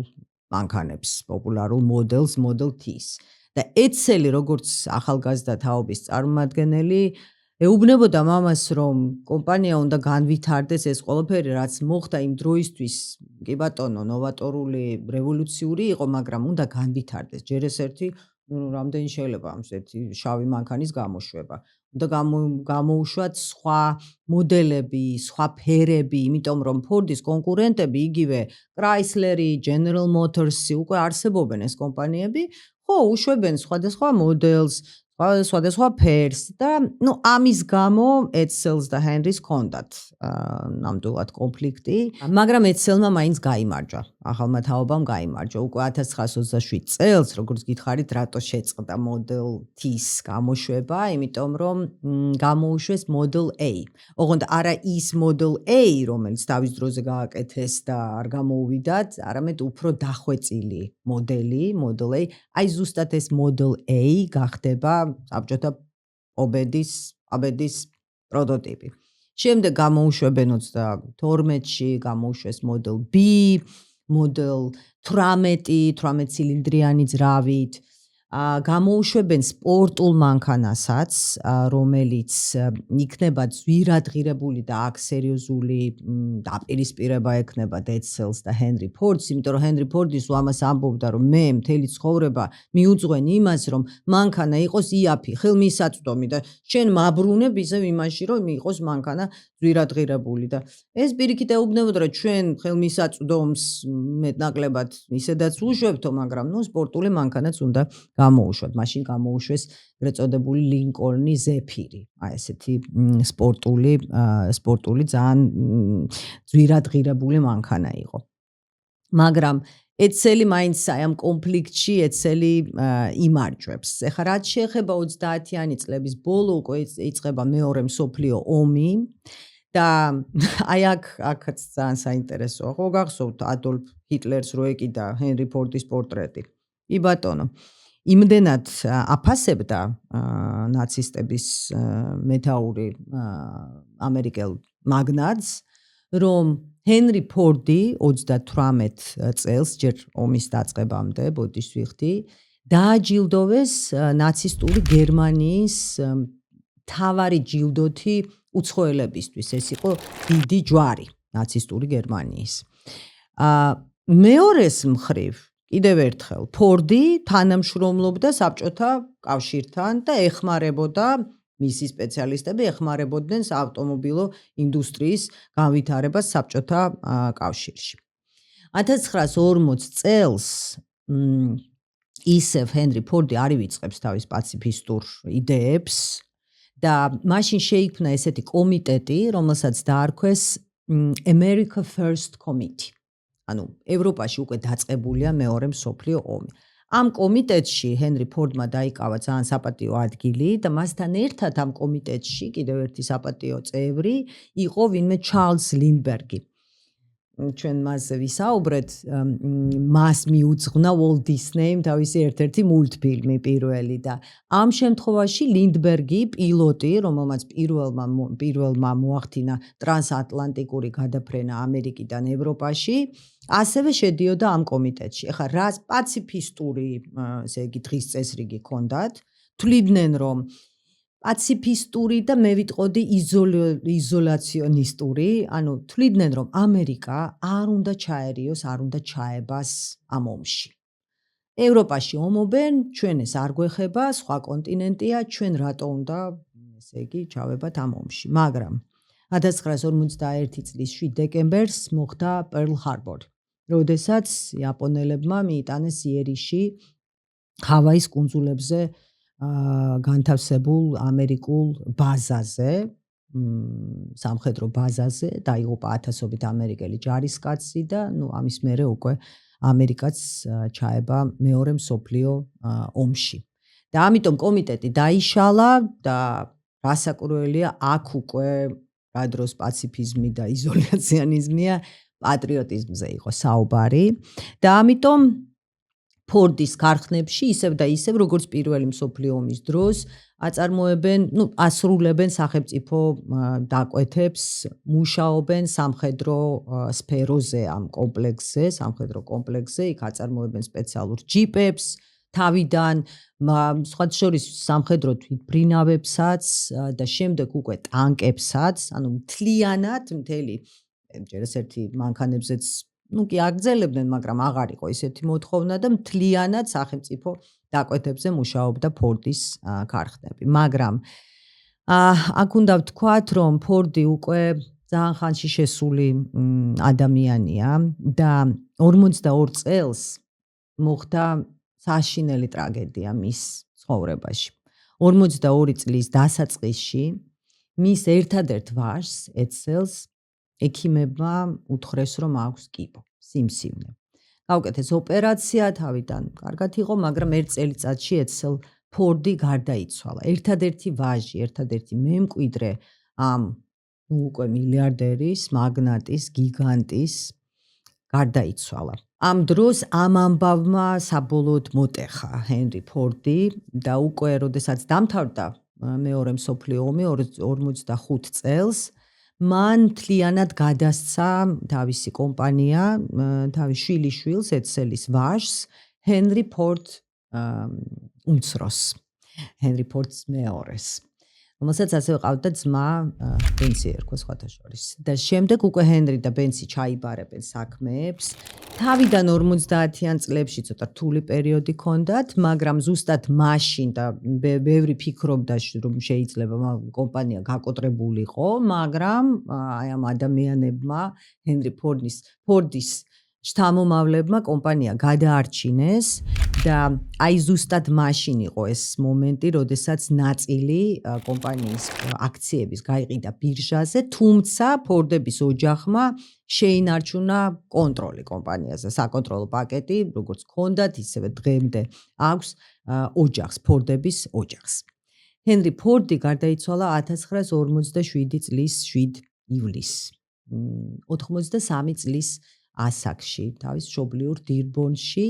მანქანებს, პოპულარულ მოდელს, Model T-ს. და ედსელი, როგორც ახალგაზრდა თაობის წარმომადგენელი, ეუბნებოდა მამას, რომ კომპანია უნდა განვითარდეს ეს ყველაფერი, რაც მოხდა იმ დროისთვის, კი ბატონო, ნოვატორული, რევოლუციური იყო, მაგრამ უნდა განვითარდეს. ჯერ ეს ერთი, რამდენი შეიძლება ამ ერთი შავი მანქანის გამოშვება. უნდა გამოუშვათ სხვა მოდელები, სხვა ფერები, იმიტომ რომ ფორდის კონკურენტები, იგივე კრაისლერი, General Motors-ი უკვე არსებობენ ეს კომპანიები, ხო, უშვებენ სხვადასხვა მოდელს, სხვადასხვა ფერს და ამის გამო ედსელს და ჰენრის ჰქონდათ ნამდვილად კონფლიქტი, მაგრამ ედსელმა მაინც გაიმარჯვა, ახალმა თაობამ გაიმარჯვა. უკვე 1927 წელს, როგორც გითხარით, რატო შეწყდა Model T-ს გამოშვება, იმიტომ რომ გამოუშვეს Model A. ოღონდ არა ის Model A, რომელიც თავის დროზე გააკეთეს და არ გამოუვიდათ, არამედ უფრო დახვეწილი მოდელი, Model A. აი ზუსტად ეს Model A გახდება საბჭოთა აბედის პროტოტიპი. შემდეგ გამოუშვებენ 32-ში, გამოუშვეს Model B, Model 18 ცილინდრიანი ძრავით, გამოუშვებენ სპორტულ მანქანასაც, რომელიც იქნება ძვირადღირებული და აქ სერიოზული დაპირისპირება ექნება ედსელს და ჰენრი ფორდს, იმიტომ რომ ჰენრი ფორდის ამას ამბობდა, რომ მე მთელი ცხოვრება მიუძღვენ იმას, რომ მანქანა იყოს იაფი, ხელმისაწვდომი და შენ მაბრუნებ ისევ იმაში, რომ იყოს მანქანა ძვირადღირებული და ეს პირიქით ეუბნებოდა, რომ ჩვენ ხელმისაწვდომს მეტნაკლებად ისედაც უშვებთო, მაგრამ სპორტული მანქანაც უნდა გამოუშვათ. მაშინ გამოუშვეს ეგრეთ წოდებული ლინკოლნი ზეფირი. აი ესეთი სპორტული ძალიან ძვირადღირებული მანქანა იყო. მაგრამ ედსელი მაინც აი ამ კონფლიქტში ედსელი იმარჯვებს. ეხლა რაც შეეხება 30-იანი წლების ბოლო უკვე იწყება მეორე მსოფლიო ომი და აი აქაც ძალიან საინტერესოა. ხო გახსოვთ ადოლფ ჰიტლერს რო ეკიდა ჰენრი ფორდის პორტრეტი. კი ბატონო, იმდენად აფასებდა ნაცისტების მეთაური ამერიკელ მაგნატს, რომ ჰენრი ფორდი 38 წელს, ჯერ ომის დაწყებამდე, ბოდიშს ვიხდი, დააჯილდოვეს ნაცისტური გერმანიის მთავარი ჯილდოთი უცხოელებისთვის. ეს იყო დიდი ჯვარი ნაცისტური გერმანიის. მეორეს მხრივ, კიდევ ერთხელ, ფორდი თანამშრომლობდა საბჭოთა კავშირთან და ეხმარებოდა, მისი სპეციალისტები ეხმარებოდნენ საავტომობილო ინდუსტრიის განვითარებას საბჭოთა კავშირში. 1940 წელს ისევ ჰენრი ფორდი არ ივიწყებს თავის პაციფისტურ იდეებს და მაშინ შეიქმნა ესეთი კომიტეტი, რომელსაც დაარქვეს America First Committee. ანუ ევროპაში უკვე დაწყებულია მეორე მსოფლიო ომი. ამ კომიტეტში ჰენრი ფორდმა დაიკავა ძალიან საპატიო ადგილი და მასთან ერთად ამ კომიტეტში კიდევ ერთი საპატიო წევრი იყო ვინმე ჩარლზ ლინდბერგი. ჩვენ მასზე ვისაუბრეთ, მას მიუძღვნა Walt Disney-მ თავისი ერთ-ერთი მულტფილმი პირველი და ამ შემთხვევაში ლინდბერგი პილოტი, რომელმაც პირველმა მოახდინა ტრანსატლანტიკური გადაფრენა ამერიკიდან ევროპაში, ასევე შედიოდა ამ კომიტეტში. ეხლა რა პაციფისტური, ესე იგი დღის წესრიგი ჰქონდათ, თვლიდნენ რომ პაციფისტური და მე ვიტყოდი იზოლაციონისტური, ანუ თვლიდნენ რომ ამერიკა არ უნდა ჩაერიოს, არ უნდა ჩაებას ამ ომში. ევროპაში ომობენ, ჩვენ ეს არ გვეხება, სხვა კონტინენტია, ჩვენ რატო უნდა, ესე იგი, ჩავებათ ამ ომში. მაგრამ 1941 წლის 7 დეკემბერს მოხდა პერლ ჰარბორი, როდესაც იაპონელებმა მიიტანეს იერიში ჰავაის კუნძულებზე განთავსებულ ამერიკულ ბაზაზე, სამხედრო ბაზაზე, დაიღუპა ათასობით ამერიკელი ჯარისკაცი და ამის მერე უკვე ამერიკაც ჩაება მეორე მსოფლიო ომში. და ამიტომ კომიტეტი დაიშალა და რასაკვირველია, აქ უკვე რა დროს პაციფიზმი და იზოლაციონიზმია, პატრიოტიზმზე იყო საუბარი და ამიტომ ფორდის ქარხნებში ისევ და ისევ როგორც პირველი მსოფლიო ომის დროს აწარმოებენ, ასრულებენ სახელმწიფო დაკვეთებს, მუშაობენ სამხედრო სფეროზე ამ კომპლექსზე, სამხედრო კომპლექსზე, იქ აწარმოებენ სპეციალურ ჯიპებს, თავიდან სხვა შორის სამხედრო თვითმფრინავებსაც და შემდეგ უკვე ტანკებსაც, ანუ მთლიანად მთელი ჯერ ერთი მანქანებზეც კი აგრძელებდნენ, მაგრამ აღარ იყო ესეთი მოთხოვნა და მთლიანად სახელმწიფო დაკვეთებზე მუშაობდა ფორდის ქარხნები. მაგრამ აქ უნდა ვთქვათ, რომ ფორდი უკვე ძალიან ხანში შესული ადამიანია და 42 წელს მოხდა საშინელი ტრაგედია მის ცხოვრებაში. 42 წლის დასაწყისში მის ერთადერთ ვაჟს, ედსელს, ექიმებმა უთხრეს, რომ აქვს კიბო, სიმსივნე. გაუკეთეს ოპერაცია, თავიდან კარგად იყო, მაგრამ ერთ წელიწადში ედსელ ფორდი გარდაიცვალა. ერთადერთი ვაჟი, ერთადერთი მემკვიდრე ამ უკვე მილიარდერის, მაგნატის, გიგანტის გარდაიცვალა. ამ დროს ამ ამბავმა საბოლოოდ მოტეხა ჰენრი ფორდი და უკვე როდესაც დამთავრდა მეორე მსოფლიო ომი 45 წელს მან მთლიანად გადასცა თავისი კომპანია, თავის შვილიშვილს, ედსელის ვაჟს, ჰენრი ფორდ უმცროს, ჰენრი ფორდს მეორეს, რომელსაც ასევე ყავდა ძმა ბენსი ერქვა სხვათა შორის. და შემდეგ უკვე ჰენრი და ბენსი ჩაიბარებენ საქმეებს. თავიდან 50-იან წლებში ცოტა რთული პერიოდი ჰქონდათ, მაგრამ ზუსტად მაშინ და ბევრი ფიქრობდა, რომ შეიძლება კომპანია გაკოტრებულიყო, მაგრამ აი ამ ადამიანებმა, ჰენრი ფორდის შთამომავლებმა კომპანია გადაარჩინეს და აი ზუსტად მაშინ იყო ეს მომენტი, როდესაც ნაწილი კომპანიის აქციების გაიყიდა ბირჟაზე, თუმცა ფორდების ოჯახმა შეინარჩუნა კონტროლი კომპანიაზე, საკონტროლო პაკეტი, როგორც ჰქონდათ, ისევე დღემდე აქვს ოჯახს, ფორდების ოჯახს. ჰენრი ფორდი გარდაიცვალა 1947 წლის 7 ივლისს, 83 წლის ასაკში, თავის მშობლიურ დირბონში.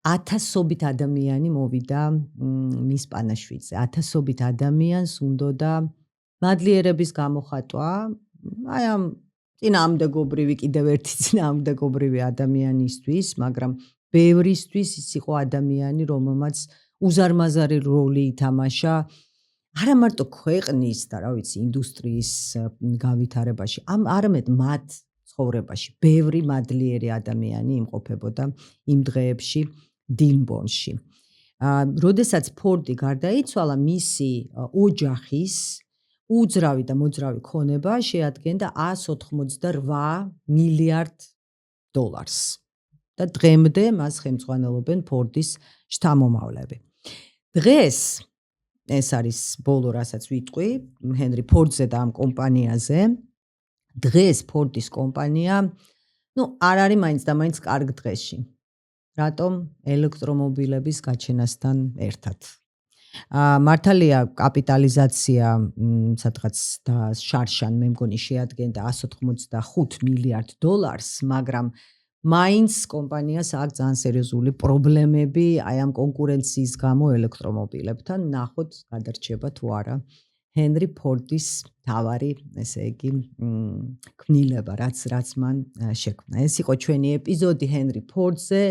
1000-ობით ადამიანი მოვიდა მის პანაშვიდზე. 1000-ობით ადამიანს უნდოდა მადლიერების გამოხატვა, აი ამ წინააღმდეგობრივი, კიდევ ერთი წინააღმდეგობრივი ადამიანისთვის, მაგრამ ბევრისთვის ის იყო ადამიანი, რომელმაც უზარმაზარი როლი ითამაშა არა მარტო ქვეყნის და რა ვიცი, ინდუსტრიის გავითარებაში, არამედ მათ ცხოვრებაში ბევრი მადლიერი ადამიანი იმყოფებოდა იმ დღეებში დილბონში. როდესაც ფორდი გარდაიცვალა, მისი ოჯახის უძრავი და მოძრავი ქონება შეადგენდა 188 მილიარდ დოლარს. და დღემდე მას ხელმძღვანელობენ ფორდის შთამომავლები. დღეს ეს არის ბოლო, რასაც ვიტყვი, ჰენრი ფორდზე და ამ კომპანიაზე. დღეს ფორდის კომპანია, არ არის მაინც და მაინც კარგ დღეში. რატომ? ელექტრომობილების გაჩენასთან ერთად. მართალია კაპიტალიზაცია სადღაც და შარშან მე მგონი შეადგენდა 185 მილიარდ დოლარს, მაგრამ მაინც კომპანიას აქვს ძალიან სერიოზული პრობლემები აი ამ კონკურენციის გამო ელექტრომობილებთან. ნახოთ, გადარჩება თუ არა ჰენრი ფორდის თავარი, ესე იგი, ქმნილება, რაც მან შექმნა. ეს იყო ჩვენი ეპიზოდი ჰენრი ფორდზე.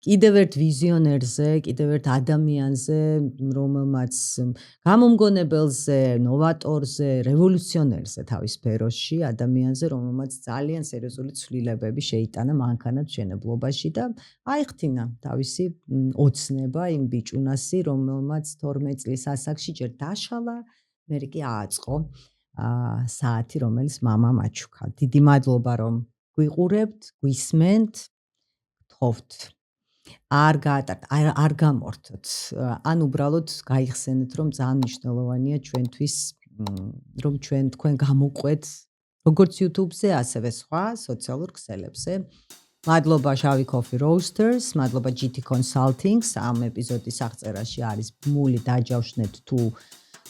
კიდევ ერთ ვიზიონერზე, კიდევ ერთ ადამიანზე, რომელმაც გამომგონებელზე, ნოვატორზე, რევოლუციონერზე თავის სფეროში, ადამიანზე, რომელმაც ძალიან სერიოზული ცვლილებები შეიტანა მანქანად მშენებლობაში და აიხთინა თავისი ოცნება იმ ბიჭუნასი, რომელმაც 12 წლის ასაკში ჯერ დაშალა, მერე კი ააწყო საათი, რომელიც მამამ აჩუქა. დიდი მადლობა, რომ გვიყურებთ, გვისმენთ, გთხოვთ. არ გამორთოთ. ან უბრალოდ გაიხსენეთ, რომ ძალიან მნიშვნელოვანია ჩვენთვის, რომ თქვენ გამოყვეთ როგორც YouTube-ზე, ასევე სხვა სოციალურ ქსელებზე. მადლობა შავი Coffee Roasters, მადლობა GT Consulting-ს, ამ ეპიზოდის აღწერაში არის ბმული, დაჯავშნეთ თუ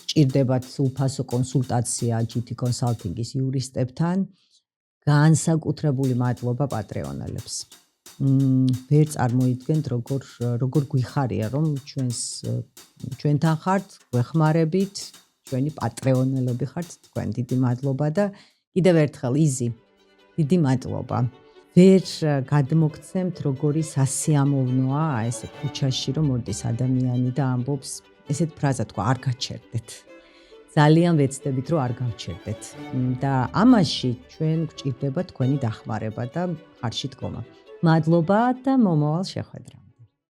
ჭირდებათ უფასო კონსულტაცია GT Consulting-ის იურისტებთან. განსაკუთრებული მადლობა პატრეონელებს. ვერ წარმოიდგენთ როგორ გვიხარია რომ ჩვენთან ხართ, გვეხმარებით, ჩვენი პატრეონელები ხართ თქვენ. დიდი მადლობა და კიდევ ერთხელ იზი. დიდი მადლობა. ვერ გადმოგცემთ როგორი სასიამოვნოა ესე ქუჩაში რომ მოდის ადამიანი და ამბობს ესეთ ფრაზა თქვა არ გაჩერდეთ. ძალიან ვეცდებით რომ არ გავჩერდეთ და ამაში ჩვენ გვჭირდება თქვენი დახმარება და ხარში დგომა. მადლობა და მომავალ შეხვედრამდე.